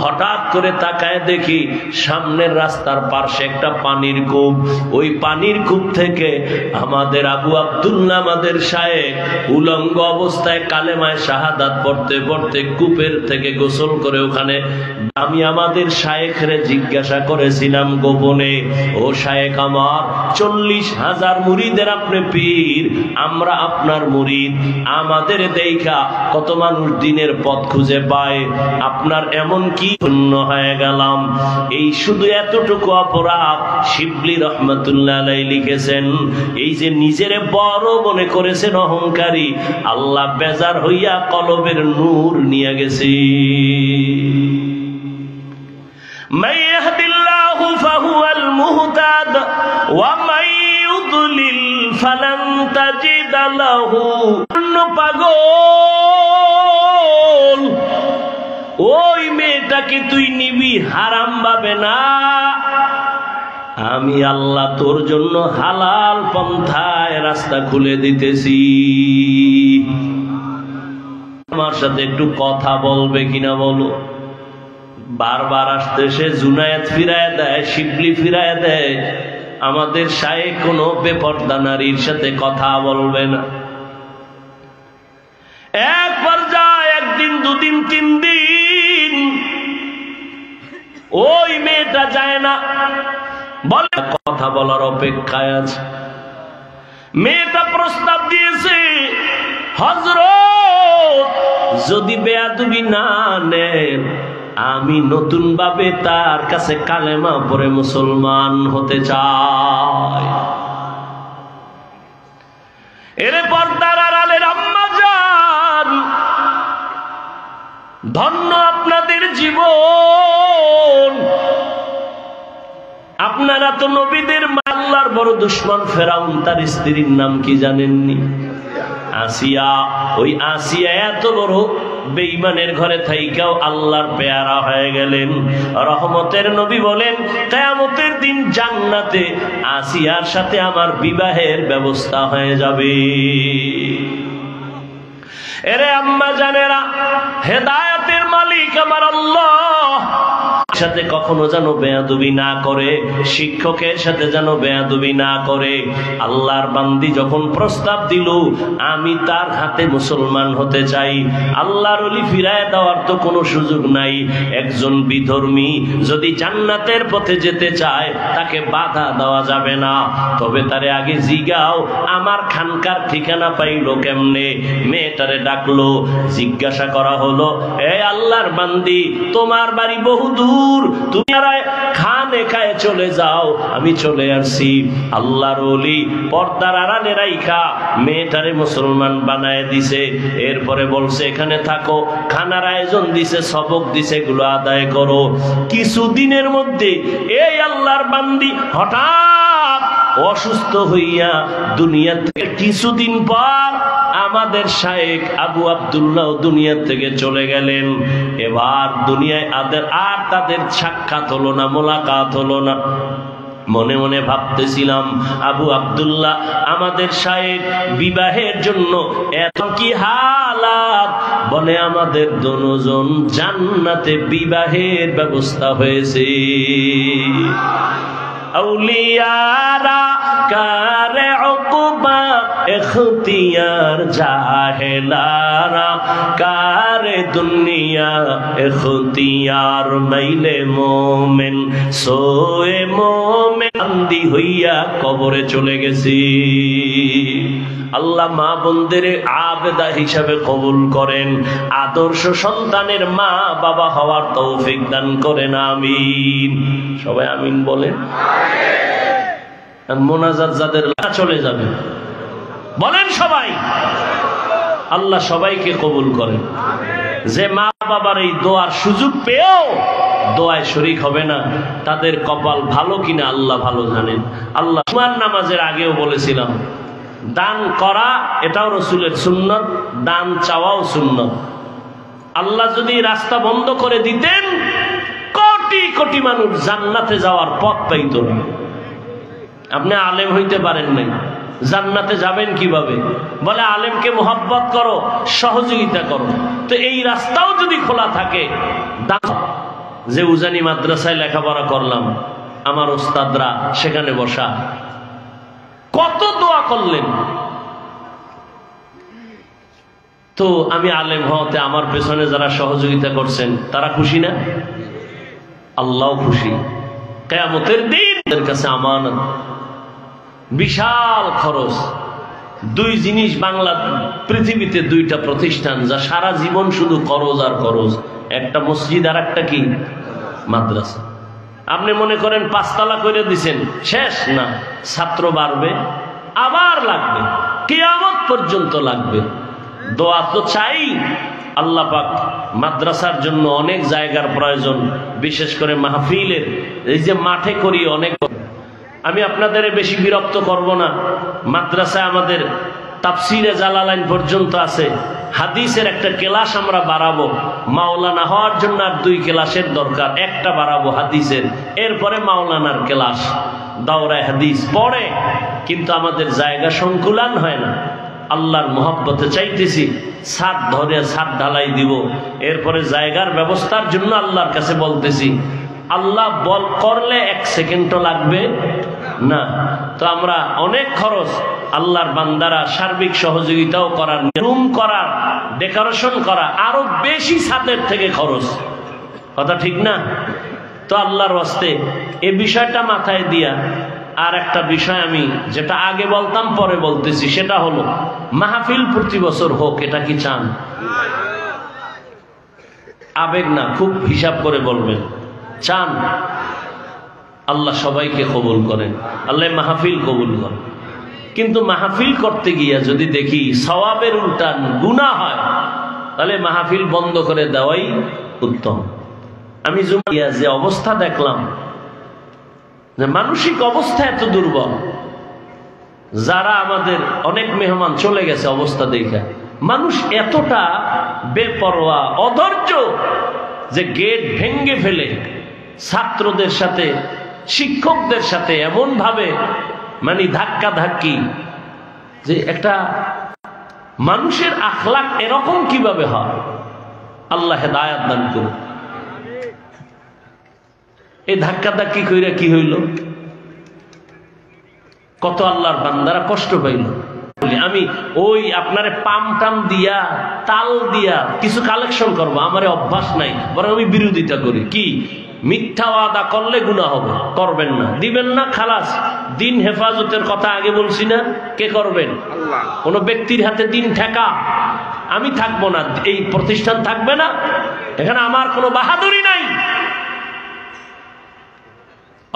হঠাৎ করে তাকায় দেখি সামনের রাস্তার পাশে একটা পানির কূপ। ওই পানির কূপ থেকে আমাদের আবু আব্দুল্লাহ, আমাদের শায়েখ, উলঙ্গ অবস্থায় কালেমায় শাহাদাত পড়তে পড়তে কূপের থেকে গোসল করে ওখানে। আমি আমাদের শায়েখরে জিজ্ঞাসা করেছিলাম গোপনে, ও শায়েখ আমার, 40,000 মুরিদের আপনি পীর, আমরা আপনার মুরিদ, আমাদের দেখা কত মানুষ দিনের পথ খুঁজে পায়, আপনার এমন কি শূন্য হয়ে গেলাম? এই শুধু এতটুকু অপরাধ শিবলি রহমাতুল্লাহ আলাইহি লিখেছেন। এই যে নিজের বড় মনে করেছেন, অহংকারী, আল্লাহ বেজার হইয়া কলবের নূর নিয়ে গেছে। মান ইয়াহদিল্লাহু ফাহুয়াল মুহতাদ ওয়া মান ইউদ্লিল ফালান তাজিদ লাহু। পাগল, ওই মেয়েটাকে তুই নিবি হারাম ভাবে না, আমি আল্লাহ তোর জন্য হালাল পন্থায় রাস্তা খুলে দিতেছি। আমার সাথে একটু কথা বলবে কিনা বলো? বারবার আসতে সে জুনায়েদ ফিরায় দেয়, শিবলি ফিরায় দেয়। আমাদের শায়েখ কোনো বেপরদা নারীর সাথে কথা বলবে না। এক পর্যায়ে 1 দিন 2 দিন 3 দিন ওই মেয়েটা যায় না, বলে কথা বলার অপেক্ষায় আছে। মেয়েটা প্রস্তাব দিয়েছে, হযরত, যদি বেয়াদবি না নেন, আমি নতুন ভাবে তার কাছে কালেমা পড়ে মুসলমান হতে চাই। এরে পর্দার আড়ালের আম্মা জান, ধন্য আপনাদের জীবন। আপনারা তো নবীদের আল্লাহর বড় দুশমন ফেরাউন, তার স্ত্রীর নাম কি জানেননি? আসিয়া। ওই আসিয়া এত বড় বেঈমানের ঘরে থাইকাও আল্লাহর পেয়ারা হয়ে গেলেন। রহমতের নবী বলেন, কিয়ামতের দিন জান্নাতে আসিয়ার সাথে আমার বিবাহের ব্যবস্থা হয়ে যাবে। এরে আম্মা জানেরা, হেদায়েতের মালিক আমার আল্লাহ, সাথে কখনো যেন বেয়াদবি না করে, শিক্ষকের সাথে যেন বেয়াদবি না করে। আল্লাহর বান্দি যখন প্রস্তাব দিল আমি তার হাতে মুসলমান হতে চাই, আল্লাহর ওলি ফিরায় দেওয়ার তো কোনো সুযোগ নাই। একজন বিধর্মী যদি জান্নাতের পথে যেতে চায় তাকে বাধা দেওয়া যাবে না। তবে তারে আগে জিগাও আমার খানকার ঠিকানা পাইলো কেমনে। মেয়েটারে ডাকলো, জিজ্ঞাসা করা হলো, এ আল্লাহর বান্দি তোমার বাড়ি বহু দূর, তুমি খানে খায় চলে যাও, আমি চলে আসছি। আল্লাহর ওলি পর্দার আড়ালে রাইখা মেয়েটারে মুসলমান বানায় দিছে। এরপরে বলছে এখানে থাকো, খানার আয়োজন দিছে, সবক দিছে, এগুলো আদায় করো। কিছুদিনের মধ্যে এই আল্লাহর বান্দি হঠাৎ অসুস্থ হইয়া দুনিয়া থেকে কিছুদিন পর আমাদের শায়েখ আবু আব্দুল্লাহ দুনিয়া থেকে চলে গেলেন। এবার দুনিয়ায় আর তাদের সাক্ষাৎ হলো না, মোলাকাত হলো না। মনে মনে ভাবতেছিলাম আবু আব্দুল্লাহ আমাদের শায়েখ বিবাহের জন্য এত কি হালাত, বলে আমাদের দুজন জান্নাতে বিবাহের ব্যবস্থা হয়েছে। আউলিয়ারা কারে উকবা ইখতিয়ার, জাহেলারা কারে দুনিয়া ইখতিয়ার। মাইলে মোমেন সোয়ে মোমেন বান্দি হইয়া কবরে চলে গেছি। আল্লাহ মা বোনদের আবেদা হিসাবে কবুল করেন, আদর্শ সন্তানের মা বাবা হওয়ার তৌফিক দান করেন, আমিন। সবাই আমিন বলেন। মোনাজাত যাদের চলে যাবে বলেন সবাই, আল্লাহ সবাইকে কবুল করেন। যে মা বাবার এই দোয়ার সুযোগ পেয়েও দোয়ায় শরীক হবে না, তাদের কপাল ভালো কিনা আল্লাহ ভালো জানেন। আল্লাহ জুমার নামাজের আগেও বলেছিলাম, দান করা এটাও রাসূলের সুন্নাত, দান চাওয়াও সুন্নাত। আল্লাহ যদি রাস্তা বন্ধ করে দিতেন কোটি কোটি মানুষ জান্নাতে যাওয়ার পথ পাইত না। আপনি আলেম হইতে পারেন নাই, জান্নাতে যাবেন কিভাবে? বলে আলেমকে মোহাব্বত করো, সহযোগিতা করো। তো এই রাস্তাও যদি খোলা থাকে, যে উজানি মাদ্রাসায় লেখাপড়া করলাম, আমার ওস্তাদরা সেখানে বসা, কত দোয়া করলেন। তো আমি আলেম হওয়াতে আমার পেছনে যারা সহযোগিতা করছেন তারা খুশি না? আল্লাহ খুশি। কিয়ামতের দিন এর কাছে আমানত, বিশাল খরচ। দুই জিনিস বাংলা পৃথিবীতে, দুইটা প্রতিষ্ঠান যা সারা জীবন শুধু খরচ আর খরচ, একটা মসজিদ আর একটা কি মাদ্রাসা। আপনি মনে করেন 5 তলা করে দিছেন, শেষ না, ছাত্র বাড়বে, আবার লাগবে, কিয়ামত পর্যন্ত লাগবে। দোয়া তো চাই। আল্লাহ পাক মাদ্রাসার জন্য অনেক জায়গার প্রয়োজন, বিশেষ করে মাহফিলের এই যে মাঠে করি অনেক। আমি আপনাদের বেশি বিরক্ত করব না। মাদ্রাসায় আমাদের তাফসিরে জালালাইন পর্যন্ত আছে, হাদিসের একটা ক্লাস আমরা বাড়াবো। মাওলানা হওয়ার জন্য আর 2 ক্লাসের দরকার, একটা বাড়াবো হাদিসের, এরপরে মাওলানার ক্লাস। দাওরায়ে হাদিস পড়ে, কিন্তু আমাদের জায়গা সংকুলান হয় না। আল্লাহর মোহাব্বতে চাইতেছি, ছাদ ধরে ছাদ ঢালাই দিব, এরপরে জায়গার ব্যবস্থার জন্য আল্লাহর কাছে বলতেছি। আল্লাহ বল করলে 1 সেকেন্ডও লাগবে না। তো আমরা অনেক খরচ, আল্লাহর বান্দারা সার্বিক সহযোগিতাও করার, রুম করার, ডেকোরেশন করা, আরো বেশি ছাদের থেকে খরচ। কথা ঠিক না? তো আল্লাহর ওয়াস্তে এই বিষয়টা মাথায় দিয়া আর একটা বিষয় আমি যেটা আগে বলতাম পরে বলতেছি, সেটা হলো মাহফিল প্রতি বছর হোক, এটা কি চান? আবেগ না, খুব হিসাব করে বলবেন, চান? আল্লাহ সবাইকে কবুল করেন, আল্লাহ মাহফিল কবুল করেন। কিন্তু মাহফিল করতে গিয়া যদি দেখি সওয়াবের উল্টা গুনাহ হয়, তাহলে মাহফিল বন্ধ করে দেওয়াই উত্তম। আমি যে অবস্থা দেখলাম, যে মানসিক অবস্থা এত দুর্বল, যারা আমাদের অনেক মেহমান চলে গেছে অবস্থা দেখে, মানুষ এতটা বেপরোয়া অধৈর্য যে গেট ভেঙ্গে ফেলে ছাত্রদের সাথে, শিক্ষকদের সাথে এমন ভাবে মানে ধাক্কা ধাক্কি, যে একটা মানুষের আখলাক এরকম কিভাবে হয়? আল্লাহ হেদায়েত দান করুন। এই ধাক্কা ধাক্কি কইরা কি হইল? কত আল্লাহর বান্দারা কষ্ট পাইল। আমি ওই আপনারে পাম টাম দিয়া তাল দিয়া কিছু কালেকশন করবো, আমারে অভ্যাস নাই, বরং আমি বিরোধিতা করি। কি? মিথ্যা ওয়াদা করলে গুনাহ হবে, করবেন না, দিবেন না, খালাস। দিন হেফাজতের কথা আগে বলছি না? কে করবেন? আল্লাহ। কোন ব্যক্তির হাতে দিন ঠেকা, আমি থাকবো না, এই প্রতিষ্ঠান থাকবে না, এখানে আমার কোনো বাহাদুরি নাই।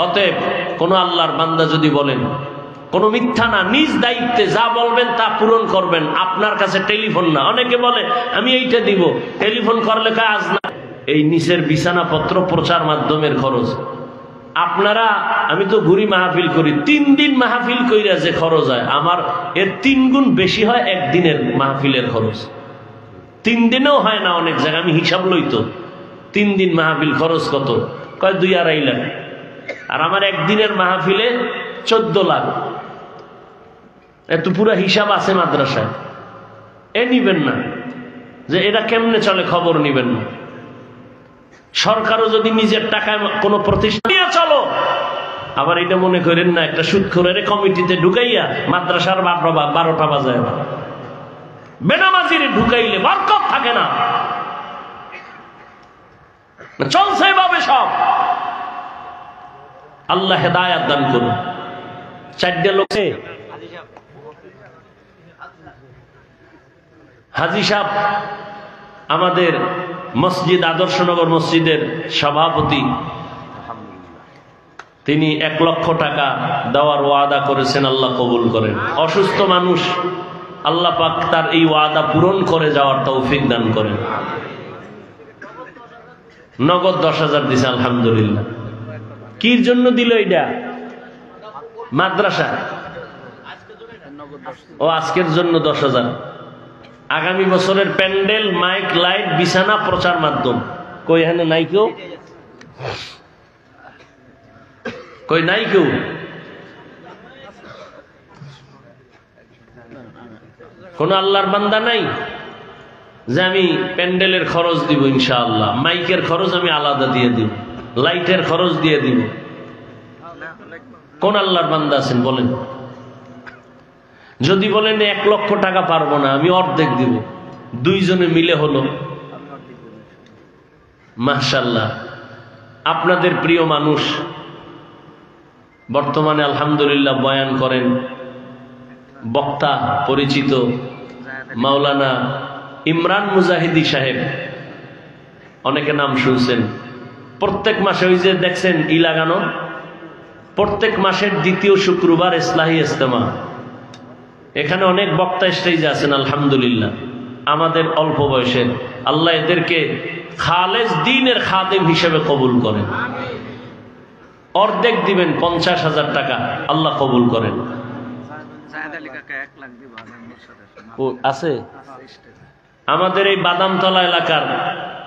অতএব কোন আল্লাহর বান্দা যদি বলেন, কোন মিথ্যা না, নিজ দায়িত্বে যা বলবেন তা পূরণ করবেন। আপনার কাছে টেলিফোন না, অনেকে বলে আমি এইটা দিব, টেলিফোন করলে কাজ না। এই নিচের বিছানাপত্র প্রচার মাধ্যমের খরচ আপনারা, আমি তো ঘুরি মাহফিল করি, 3 দিন মাহফিল কইরা যে খরচ হয় আমার, এর 3 গুণ বেশি হয় একদিনের মাহফিলের খরচ। 3 দিনেও হয় না অনেক জায়গায়, আমি হিসাব লইতো 3 দিন মাহফিল খরচ কত, কয় 2-2.5 লাখ। আর আমার একদিনের মাহফিলে 14 লাখ। এত পুরা হিসাব আছে মাদ্রাসায়। নিবেন না, যে এটা কেমনে চলে খবর নিবেন না। সরকারও যদি নিজের টাকায় কোনো প্রতিষ্ঠান নিয়ে চলো, আবার এটা মনে করেন না একটা সুদখোরের কমিটিতে ঢুকাইয়া মাদ্রাসার 12টা বাজায়, বেনামাজিরে ঢুকাইলে বরকত থাকে না। চলছে এভাবে সব। আল্লাহ হেদায়াত দান করুন। 4টে লোকে হাজী সাহেব আমাদের মসজিদ, আদর্শনগর মসজিদের সভাপতি, তিনি 1 লক্ষ টাকা দেওয়ার ওয়াদা করেছেন, আল্লাহ কবুল করেন। অসুস্থ মানুষ, আল্লাহ পাক তার এই ওয়াদা পূরণ করে যাওয়ার তৌফিক দান করেন। নগদ 10,000 দিছে, আলহামদুলিল্লাহ। কির জন্য দিল এটা? মাদ্রাসা। ও আজকের জন্য 10,000। আগামী বছরের প্যান্ডেল, মাইক, লাইট, বিছানা, প্রচার মাধ্যম। কই এখানে নাই কেউ? কই নাই কেউ? কোন আল্লাহর বান্দা নাই যে আমি প্যান্ডেলের খরচ দিব ইনশাআল্লাহ, মাইকের খরচ আমি আলাদা দিয়ে দিব, লাইটের খরচ দিয়ে দিব? কোন আল্লাহর বান্দা আছেন বলেন? যদি বলেন 1 লক্ষ টাকা পারবো না, আমি অর্ধেক দিব, 2 জনে মিলে হলো, মাশাআল্লাহ। আপনাদের প্রিয় মানুষ বর্তমানে আলহামদুলিল্লাহ বয়ান করেন, বক্তা পরিচিত মাওলানা ইমরান মুজাহিদি সাহেব, অনেকে নাম শুনছেন। প্রত্যেক মাসে ওই যে দেখছেন লাগানো, প্রত্যেক মাসের 2য় শুক্রবার ইসলাহি ইজতেমা, এখানে অনেক বক্তা স্টেজে আছেন আলহামদুলিল্লাহ, আমাদের অল্প বয়সের। আল্লাহ এদেরকে খালেস দ্বীনের খাদেম হিসেবে কবুল করেন। অর্ধেক দিবেন 50,000 টাকা, আল্লাহ কবুল করেন। ও আছে আমাদের এই বাদামতলা এলাকার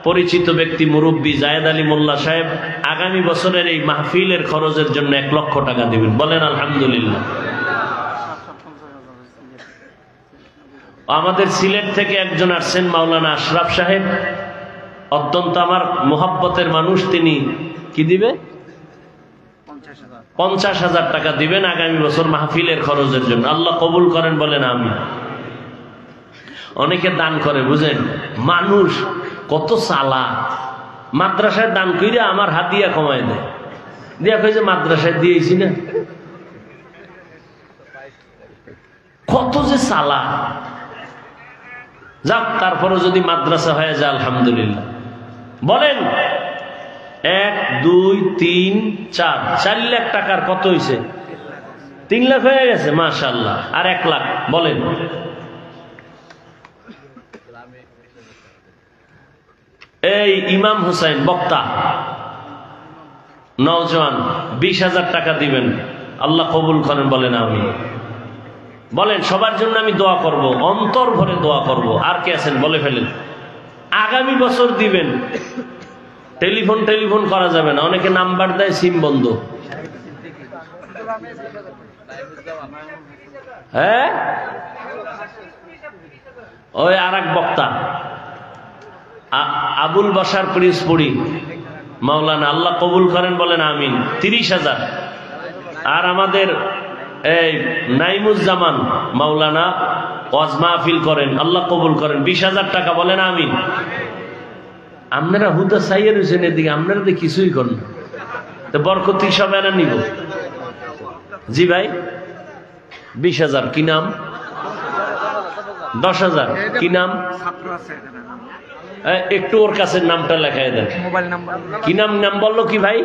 পরিচিত ব্যক্তি মুরব্বী জায়েদ আলী মোল্লা সাহেব, আগামী বছরের এই মাহফিলের খরচের জন্য 1 লক্ষ টাকা দিবেন। বলেন আলহামদুলিল্লাহ। আমাদের সিলেট থেকে একজন আসছেন মাওলানা আশরাফ সাহেব, অত্যন্ত আমার মোহাব্বতের মানুষ, তিনি কি দিবে? 50,000 টাকা দিবেন আগামী বছর মাহফিলের খরচের জন্য। আল্লাহ কবুল করেন, বলেন আমি। অনেকে দান করে, বুঝেন মানুষ কত চালাক। মাদ্রাসায় দান কইরা আমার হাতিয়া কমায় দেয়, দিয়া কই যে মাদ্রাসায় দিয়েছি না। কত যে চালাক। যাক, তারপরে যদি মাদ্রাসা হয়ে যায় আলহামদুলিল্লাহ। বলেন 1, 2, 3, 4 লাখ টাকার কত হয়েছে? 3 লাখ হয়ে গেছে, মাশাআল্লাহ। আর 1 লাখ বলেন। এই ইমাম হুসাইন বক্তা নওজোয়ান, 20,000 টাকা দিবেন, আল্লাহ কবুল করেন, বলেন আমি। বলেন সবার জন্য আমি দোয়া করব, অন্তর ভরে দোয়া করব। আর কে আছেন বলে ফেলেন। আগামী বছর দিবেন। টেলিফোন করা যাবে না, অনেকে নাম্বার দেয়, সিম বন্ধ। হ্যাঁ, ওই আর এক বক্তা আবুল বাশার প্রিন্সপুরি, মাওলানা, আল্লাহ কবুল করেন বলেন আমিন। 30,000। আর আমাদের এই নাইমুজ্জামান মাওলানা ওয়াজ মাহফিল করেন, আল্লাহ কবুল করেন, 20,000 টাকা বলেন আমিন। আপনারা হুদা চাইয়ে রয়েছেন এদিকে, আপনারা তো কিছুই করেন না, তো বরকতি সব এরা নিব। জি ভাই, 20,000। কি নাম? 10,000। কি নাম? একটু ওর কাছে নামটা লেখায় দেন। কি নাম? নাম বললো কি ভাই?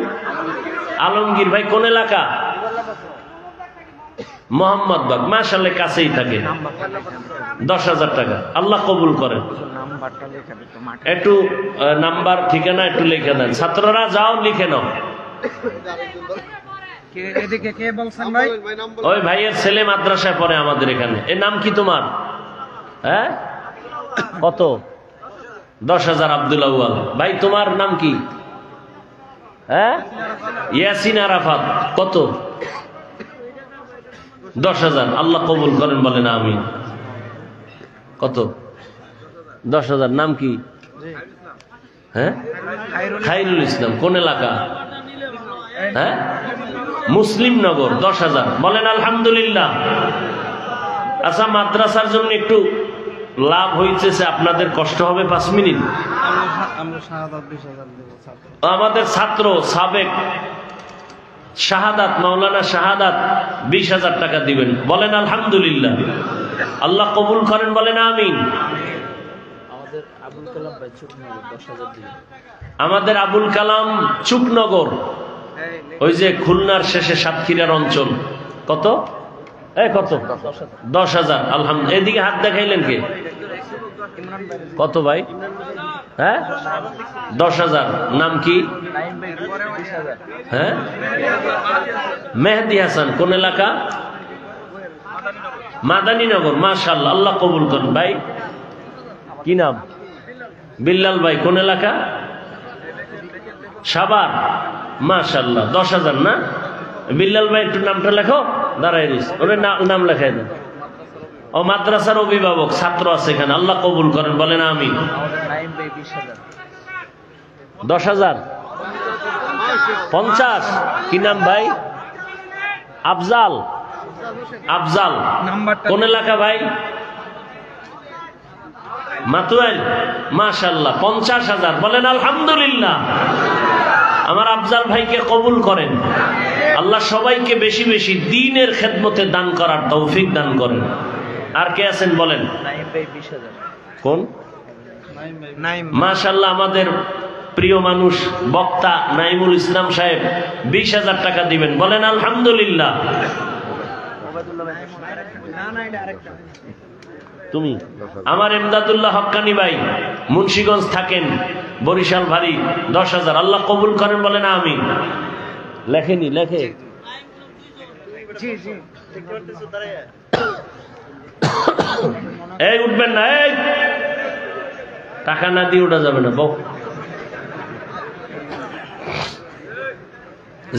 আলমগীর ভাই। কোন এলাকা? মোহাম্মদ বাগ। মাশাআল্লাহ, কাছেই থাকে। 10,000 টাকা, আল্লাহ কবুল করেন। একটু নাম্বার ঠিকানা একটু লিখে দেন। ছাত্ররা যাও লিখে নাও। ওই ভাইয়ের ছেলে মাদ্রাসায় পড়ে আমাদের এখানে। এর নাম কি তোমার? হ্যাঁ, কত? 10,000। আব্দুল আউয়াল ভাই, তোমার নাম কি? হ্যাঁ, ইয়াসিন আরাফাত। কত? 10,000। আল্লাহ কবুল করেন বলেন আমিন। কত? 10,000। নাম কি? হ্যাঁ, খায়রুল ইসলাম। কোন এলাকা? হ্যাঁ, মুসলিম নগর। 10,000 বলেন আলহামদুলিল্লাহ। আচ্ছা, মাদ্রাসার জন্য একটু লাভ হইতেছে, আপনাদের কষ্ট হবে 5 মিনিট। আমাদের ছাত্র সাবেক শাহাদাত, মাওলানা শাহাদাত 20,000 টাকা দিবেন, বলেন আলহামদুলিল্লাহ। আল্লাহ কবুল করেন বলেন আমিন। আমাদের আবুল কালাম চুকনগর, ওই যে খুলনার শেষে সাতক্ষীরার অঞ্চল। কত? কত? 10,000। আলহামদুলিল্লাহ। এদিকে হাত দেখাইলেন কে? কত ভাই? হ্যাঁ, 10,000। নাম কি? হ্যাঁ, মেহেদি হাসান। কোন এলাকা? মাদানীনগর। মাশাআল্লাহ, আল্লাহ কবুল করেন। ভাই কি নাম? বিল্লাল ভাই। কোন এলাকা? সাভার। মাশাআল্লাহ, 10,000 না? বিল্লাল ভাই একটু নামটা লেখো, দাঁড়াই রইস, ওরে নাম লেখাই দেন। ও মাদ্রাসার অভিভাবক, ছাত্র আছে এখানে, আল্লাহ কবুল করেন বলেন আমিন। 10,000। 50। কি নাম ভাই? আফজাল। আফজাল। কোন এলাকা ভাই? মাতুয়াইল। মাশাআল্লাহ, 50,000 বলেন আলহামদুলিল্লাহ। আমার আফজাল ভাইকে কবুল করেন। আল্লাহ সবাইকে বেশি বেশি দ্বীনের খেদমতে দান করার তৌফিক দান করেন। আর কে আছেন বলেন? কোন? মাশাআল্লাহ, আমাদের প্রিয় মানুষ বক্তা নাইমুল ইসলাম সাহেব 20,000 টাকা দিবেন, বলেন আলহামদুলিল্লাহ। তুমি? আমার এমদাদুল্লাহ হক্কানি ভাই, মুন্সিগঞ্জ থাকেন, বরিশাল ভারী, 10,000। আল্লাহ কবুল করেন বলেন আমিন। লেখেনি? লেখে। এই উঠবেন না, এই টাকা না দিয়ে ওঠা যাবে না।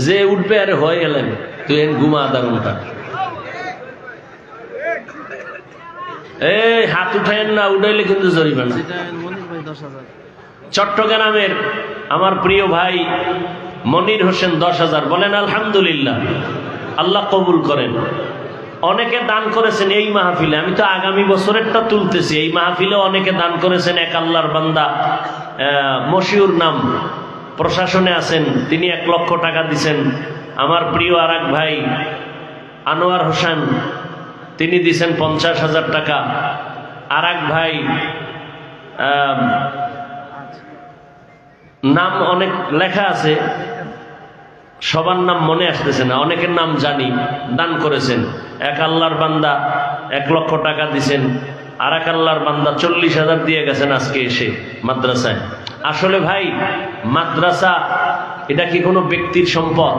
যে উঠবে আরে হয়ে গেলেন, তুই ঘুমা আধা ঘন্টা। এই হাত উঠাইন না, উঠাইলে কিন্তু জরিমানা। চট্টগ্রামের আমার প্রিয় ভাই মনির হোসেন 10,000, বলেন আলহামদুলিল্লাহ। আল্লাহ কবুল করেন। অনেকে দান করেছেন এই মাহফিলে, আমি তো আগামী বছরেরটা তুলতেছি। এই মাহফিলে অনেকে দান করেছেন। এক আল্লাহর বান্দা মশিউর নাম, প্রশাসনে আছেন, তিনি 1 লক্ষ টাকা দিছেন। আমার প্রিয় আর এক ভাই আনোয়ার হোসেন, তিনি দিছেন 50,000 টাকা। আর এক ভাই নাম অনেক লেখা আছে, সবার নাম মনে আসতেছে না, অনেকের নাম জানি, দান করেছেন। এক আল্লাহর বান্দা 1 লক্ষ টাকা দিছেন। আর এক আল্লাহর বান্দা 40,000 দিয়ে গেছেন আজকে এসে মাদ্রাসায়। আসলে ভাই, মাদ্রাসা এটা কি কোনো ব্যক্তির সম্পদ?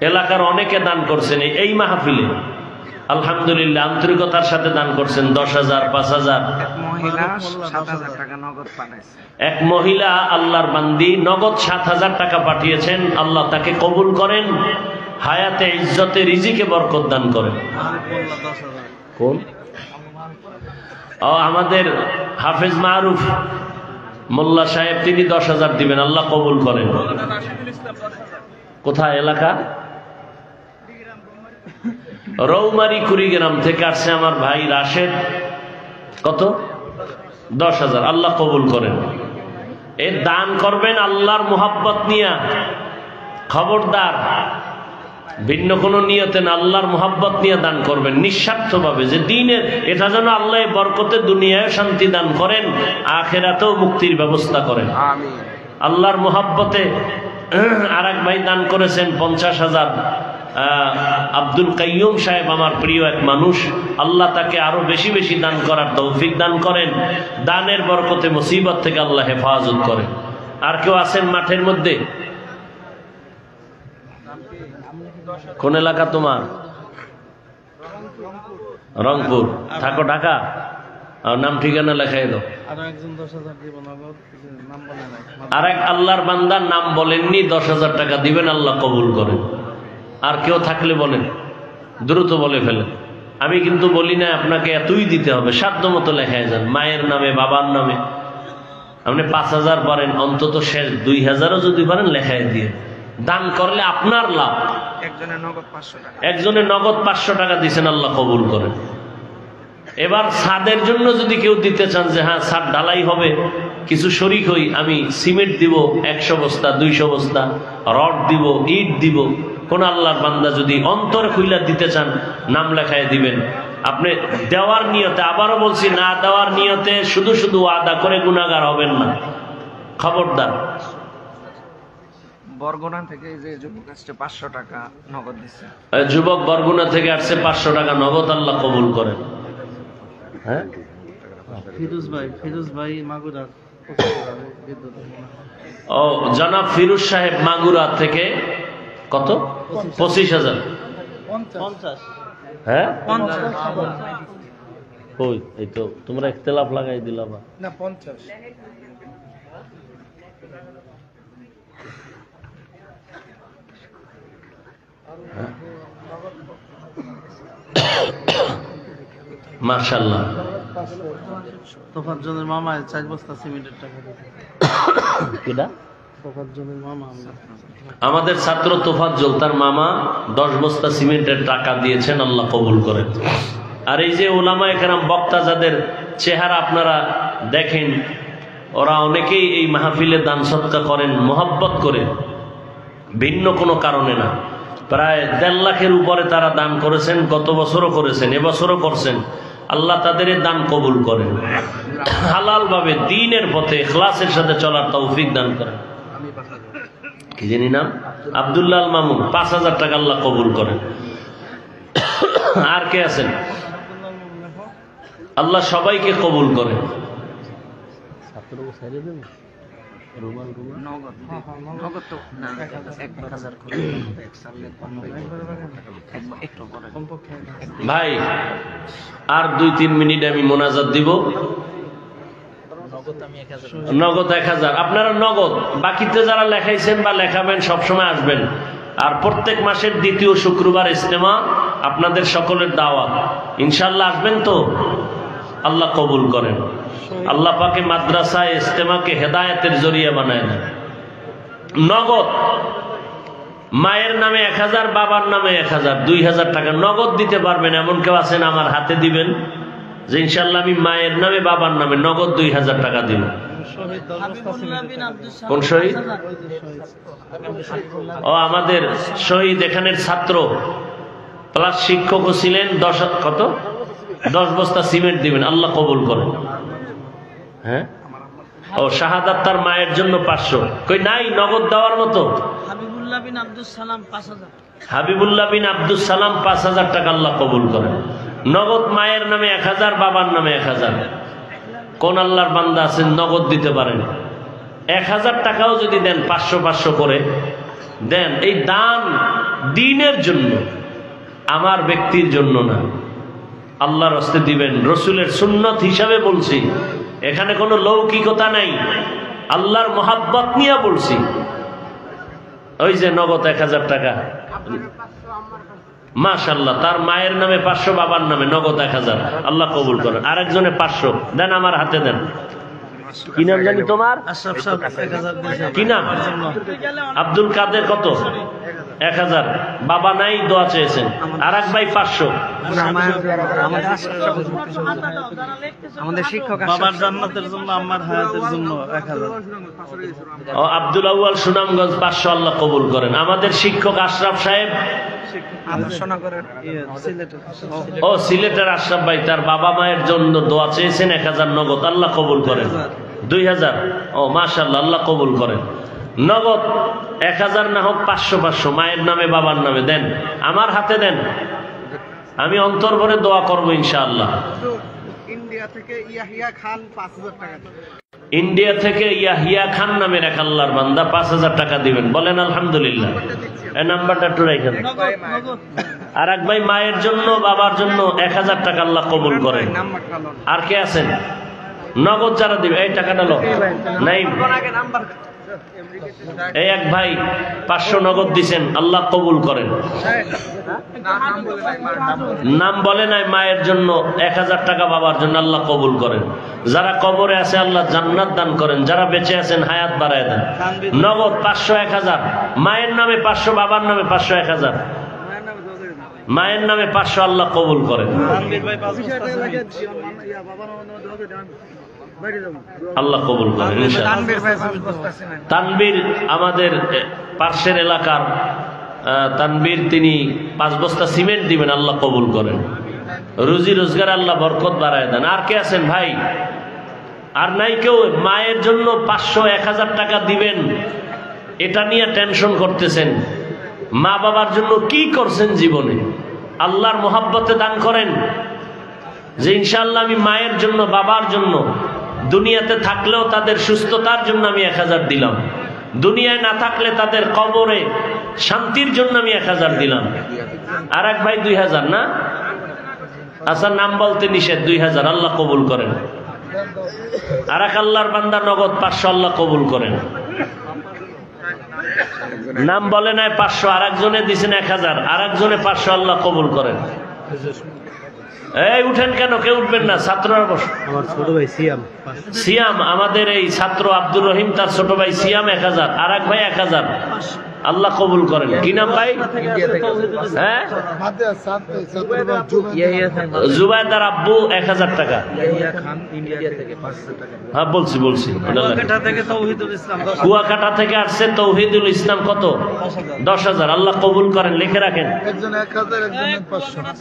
এলাকার অনেকে দান করছেন এই মাহফিলে, আলহামদুলিল্লাহ, আন্তরিকতার সাথে দান করছেন। 10,000, 5,000। এক মহিলা আল্লাহর বান্দি নগদ 7,000 টাকা পাঠিয়েছেন। আল্লাহ তাকে কবুল করেন, হায়াতে ইজ্জতে রিজিকে বরকত দান করেন। কোন? আমাদের হাফেজ মারুফ মোল্লা সাহেব তিনি 10,000 দিবেন, আল্লাহ কবুল করেন। কোথায় এলাকা? রৌমারি কুড়িগ্রাম থেকে আসছে আমার ভাই রাশেদ। কত? 10,000, আল্লাহ কবুল করেন। এ দান করবেন আল্লাহর মুহাব্বত নিয়া, খবরদার ভিন্ন কোনো নিয়তে না, আল্লাহর মুহাব্বত নিয়ে দান করবেন নিঃস্বার্থভাবে, যে দিনের এটা যেন আল্লাহ বরকতে দুনিয়ায় শান্তি দান করেন, আখিরাতেও মুক্তির ব্যবস্থা করেন। আমিন। আল্লাহর মুহাব্বতে আরেক ভাই দান করেছেন 50,000। আব্দুল কাইয়ুম সাহেব আমার প্রিয় এক মানুষ, আল্লাহ তাকে আরো বেশি বেশি দান করার তৌফিক দান করেন, দানের বরকতে মুসিবত থেকে আল্লাহ হেফাজত করেন। আর কেউ আছেন মাঠের মধ্যে? কোন এলাকা তোমার? রংপুর। থাকো ঢাকা? নাম ঠিকানা লেখাই দাও। আরেক আল্লাহর বান্দার নাম বলেননি, 10,000 টাকা দিবেন, আল্লাহ কবুল করেন। আর কেউ থাকলে বলেন, দ্রুত বলে ফেলেন। আমি কিন্তু বলি না আপনাকে এতই দিতে হবে, সাধ্য মতো লেখায় যান, মায়ের নামে, বাবার নামে। আপনি 5,000 পারেন, অন্তত শেষ 2,000ও যদি পারেন লেখায় দিয়ে দান করলে আপনার লাভ। একজনে নগদ 500 টাকা দিচ্ছেন, আল্লাহ কবুল করেন। এবার ছাদের জন্য যদি কেউ দিতে চান, যে হ্যাঁ ছাদ ঢালাই হবে, কিছু শরিক হই, আমি সিমেন্ট দিব 100 বস্তা, 200 বস্তা, রড দিব, ইট দিব, কোন আল্লাহর বান্দা যদি অন্তরে খুইলা দিতে চান, নাম লেখায় দিবেন। আপনি দেওয়ার নিয়তে, আবারও বলছি, না দেওয়ার নিয়তে শুধু শুধু ওয়াদা করে গুনাহগার হবেন না, খবরদার। বরগুনা থেকে যে যুবক আসছে 500 টাকা নগদ দিচ্ছে। যুবক বরগুনা থেকে আসছে 500 টাকা নগদ, আল্লাহ কবুল করেন। হ্যাঁ, ফিরোজ ভাই মাগুরা। ও জনাব ফিরোজ সাহেব মাগুরা থেকে কত? 25,000। হ্যাঁ, ওই এই তো তোমরা ইখতিলাফ লাগাই দিলাম না। 50। মাশাআল্লাহ। তোফাজ্জলের মামা 4 বস্তা সিমেন্টের টাকা দিয়েছে। কিডা? তোফাজ্জলের মামা। আমাদের ছাত্র তোফাজ্জল, তার মামা 10 বস্তা সিমেন্টের টাকা দিয়েছেন, আল্লাহ কবুল করেন। আর এই যে উলামায়ে কেরাম, বক্তা যাদের চেহারা আপনারা দেখেন, ওরা অনেকেই এই মাহফিলে দান সদকা করেন মোহাব্বত করে, ভিন্ন কোনো কারণে না। প্রায় 1.5 লাখের উপরে তারা দান করেছেন, গত বছরও করেছেন, এবছরও করছেন। আল্লাহ তাদের দান কবুল করেন, হালাল ভাবে দ্বীনের পথে ইখলাসের সাথে চলার তৌফিক দান করেন। কি জানি নাম? আব্দুল্লাহ আল মামুন, 5,000 টাকা আল্লাহ কবুল করেন। আর কে আছেন? আল্লাহ সবাইকে কবুল করেন। ভাই আর 2-3 মিনিট আমি মোনাজাত দিব। নগদ 1,000, আপনারা নগদ। বাকিতে যারা লেখাইছেন বা লেখাবেন সবসময় আসবেন। আর প্রত্যেক মাসের 2য় শুক্রবার ইজতেমা, আপনাদের সকলের দাওয়াত, ইনশাআল্লাহ আসবেন তো? আল্লাহ কবুল করেন। আল্লাহ পাকে মাদ্রাসায় ইজতেমাকে হেদায়েতের জরিয়া বানায় দেন। নগদ মায়ের নামে 1,000, বাবার নামে 1,000, 2,000 টাকা নগদ দিতে পারবেন এমন কেউ আছেন? আমার হাতে দিবেন যে ইনশাআল্লাহ আমি মায়ের নামে, বাবার নামে নগদ 2,000 টাকা দিব। কোন শহীদ? ও আমাদের শহীদ এখানের ছাত্র, প্লাস শিক্ষকও ছিলেন। 10 বস্তা সিমেন্ট দিবেন, আল্লাহ কবুল করেন। হ্যাঁ, ও শাহাদাত তার মায়ের জন্য 500। কই নাই নগদ দেওয়ার মতো? হাবিবুল্লাহ বিন আব্দুস সালাম 5,000। হাবিবুল্লাহ বিন আব্দুস সালাম 5,000 টাকা, আল্লাহ কবুল করেন। নগদ মায়ের নামে 1,000, বাবার নামে 1,000। কোন আল্লাহর বান্দা আছেন নগদ দিতে পারেন? 1,000 টাকাও যদি দেন, 500 করে দেন। এই দান দ্বীনের জন্য, আমার ব্যক্তির জন্য না, আল্লাহর রাস্তায় দিবেন। রসুলের সুন্নত হিসাবে বলছি, এখানে কোনো লৌকিকতা নাই, আল্লাহর মোহাব্বত নিয়ে বলছি। ওই যে নগদ 1,000 টাকা, মাশাআল্লাহ, তার মায়ের নামে 500, বাবার নামে নগদ 1,000, আল্লাহ কবুল করেন। আরেকজনে 500 দেন, আমার হাতে দেন। কি নাম জানি তোমার? আশরাফ সাহেব 1000 দিয়েছে। কি নাম? আব্দুল কাদের কত? 1000। বাবা নাই, দোয়া চেয়েছেন। আর এক ভাই 500। আমাদের শিক্ষক বাবার জান্নাতের জন্য, আম্মার হায়াতের জন্য 1000। ও আব্দুল আউয়াল সুনামগঞ্জ 500, আল্লাহ কবুল করেন। আমাদের শিক্ষক আশরাফ সাহেব আদর্শনগরের সিলেটের ও সিলেটের আশরাফ ভাই তার বাবা মায়ের জন্য দোয়া চেয়েছেন 1000 নগদ, আল্লাহ কবুল করেন। 2000। ও মাশাআল্লাহ, আল্লাহ কবুল করেন। নগদ 1000 না হোক 500 মায়ের নামে বাবার নামে দেন, আমার হাতে দেন, আমি অন্তর ভরে দোয়া করবো ইনশাআল্লাহ। ইন্ডিয়া থেকে ইয়াহিয়া খান 5000 টাকা। ইন্ডিয়া থেকে ইয়াহিয়া খান নামের এক আল্লাহর বান্দা 5000 টাকা দিবেন, বলেন আলহামদুলিল্লাহ। এই নাম্বারটা একটু রাখেন। আর এক ভাই মায়ের জন্য বাবার জন্য 1000 টাকা, আল্লাহ কবুল করেন। আর কে আছেন নগদ যারা দিবে? এই টাকাটা লো নাই। এই এক ভাই 500 নগদ দিছেন, আল্লাহ কবুল করেন। নাম বলে নাই, মায়ের জন্য 1000 টাকা, বাবার জন্য, আল্লাহ কবুল করেন। যারা কবরে আছে আল্লাহ জান্নাত দান করেন, যারা বেঁচে আছেন হায়াত বাড়ায় দেন। নগদ 500, 1000, মায়ের নামে 500, বাবার নামে 500, 1000, মায়ের নামে 500, আল্লাহ কবুল করেন। আল্লাহ কবুল করেন ইনশাআল্লাহ। তানবীর আমাদের পার্শ্বের এলাকার তানবীর, তিনি 5 বস্তা সিমেন্ট দিবেন, আল্লাহ কবুল করেন। রুজি রোজগার আল্লাহ বরকত বাড়ায় দেন। আর কে আছেন ভাই? আর নাই কেউ? মায়ের জন্য 500, 1000 টাকা দিবেন, এটা নিয়ে টেনশন করতেছেন। মা বাবার জন্য কি করছেন জীবনে? আল্লাহর মোহাব্বতে দান করেন যে ইনশাআল্লাহ আমি মায়ের জন্য, বাবার জন্য, দুনিয়াতে থাকলেও তাদের সুস্থতার জন্য আমি 1000 দিলাম, দুনিয়ায় না থাকলে তাদের কবরে শান্তির জন্য আমি 1000 দিলাম। আর এক ভাই 2000 না? আচ্ছা, নাম বলতে নিষেধ। 2000, আল্লাহ কবুল করেন। আর এক আল্লাহর বান্দা নগদ 500, আল্লাহ কবুল করেন। নাম বলে নাই 500, আর একজনে দিছেন 1000, আর একজনে 500, আল্লাহ কবুল করেন। এই উঠেন কেন? কেউ উঠবেন না, ছাত্ররা বসে। আমার ছোট ভাই সিয়াম, আমাদের এই ছাত্র আব্দুর রহিম, তার ছোট ভাই সিয়াম 1000, আর এক ভাই 1000, আল্লাহ কবুল করেন। কি নাম ভাই? হ্যাঁ, জুবাইদার আব্বু 1000 টাকা। হ্যাঁ বলছি। কুয়াকাটা থেকে আসছে তৌহিদুল ইসলাম, কত? 10,000, আল্লাহ কবুল করেন, লিখে রাখেন।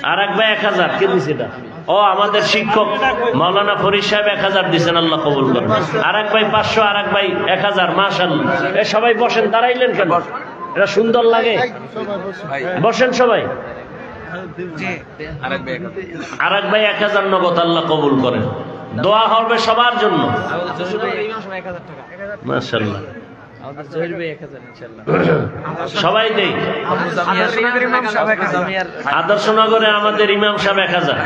আর এক ভাই 1000, কে দিছে এটা? ও আমাদের শিক্ষক মাওলানা ফরিদ সাহেব 1000 দিচ্ছেন, আল্লাহ কবুল করেন। আর এক ভাই 500, আর এক ভাই 1000, মাশাআল্লাহ। সবাই বসেন, দাঁড়াইলেন কেন? এটা সুন্দর লাগে, বসেন সবাই। আর এক ভাই 1000 নগদ, আল্লাহ কবুল করেন। দোয়া হবে সবার জন্য, মাশাআল্লাহ। সবাই দেই। আদর্শনগরে আমাদের ইমাম সাহেব 1000।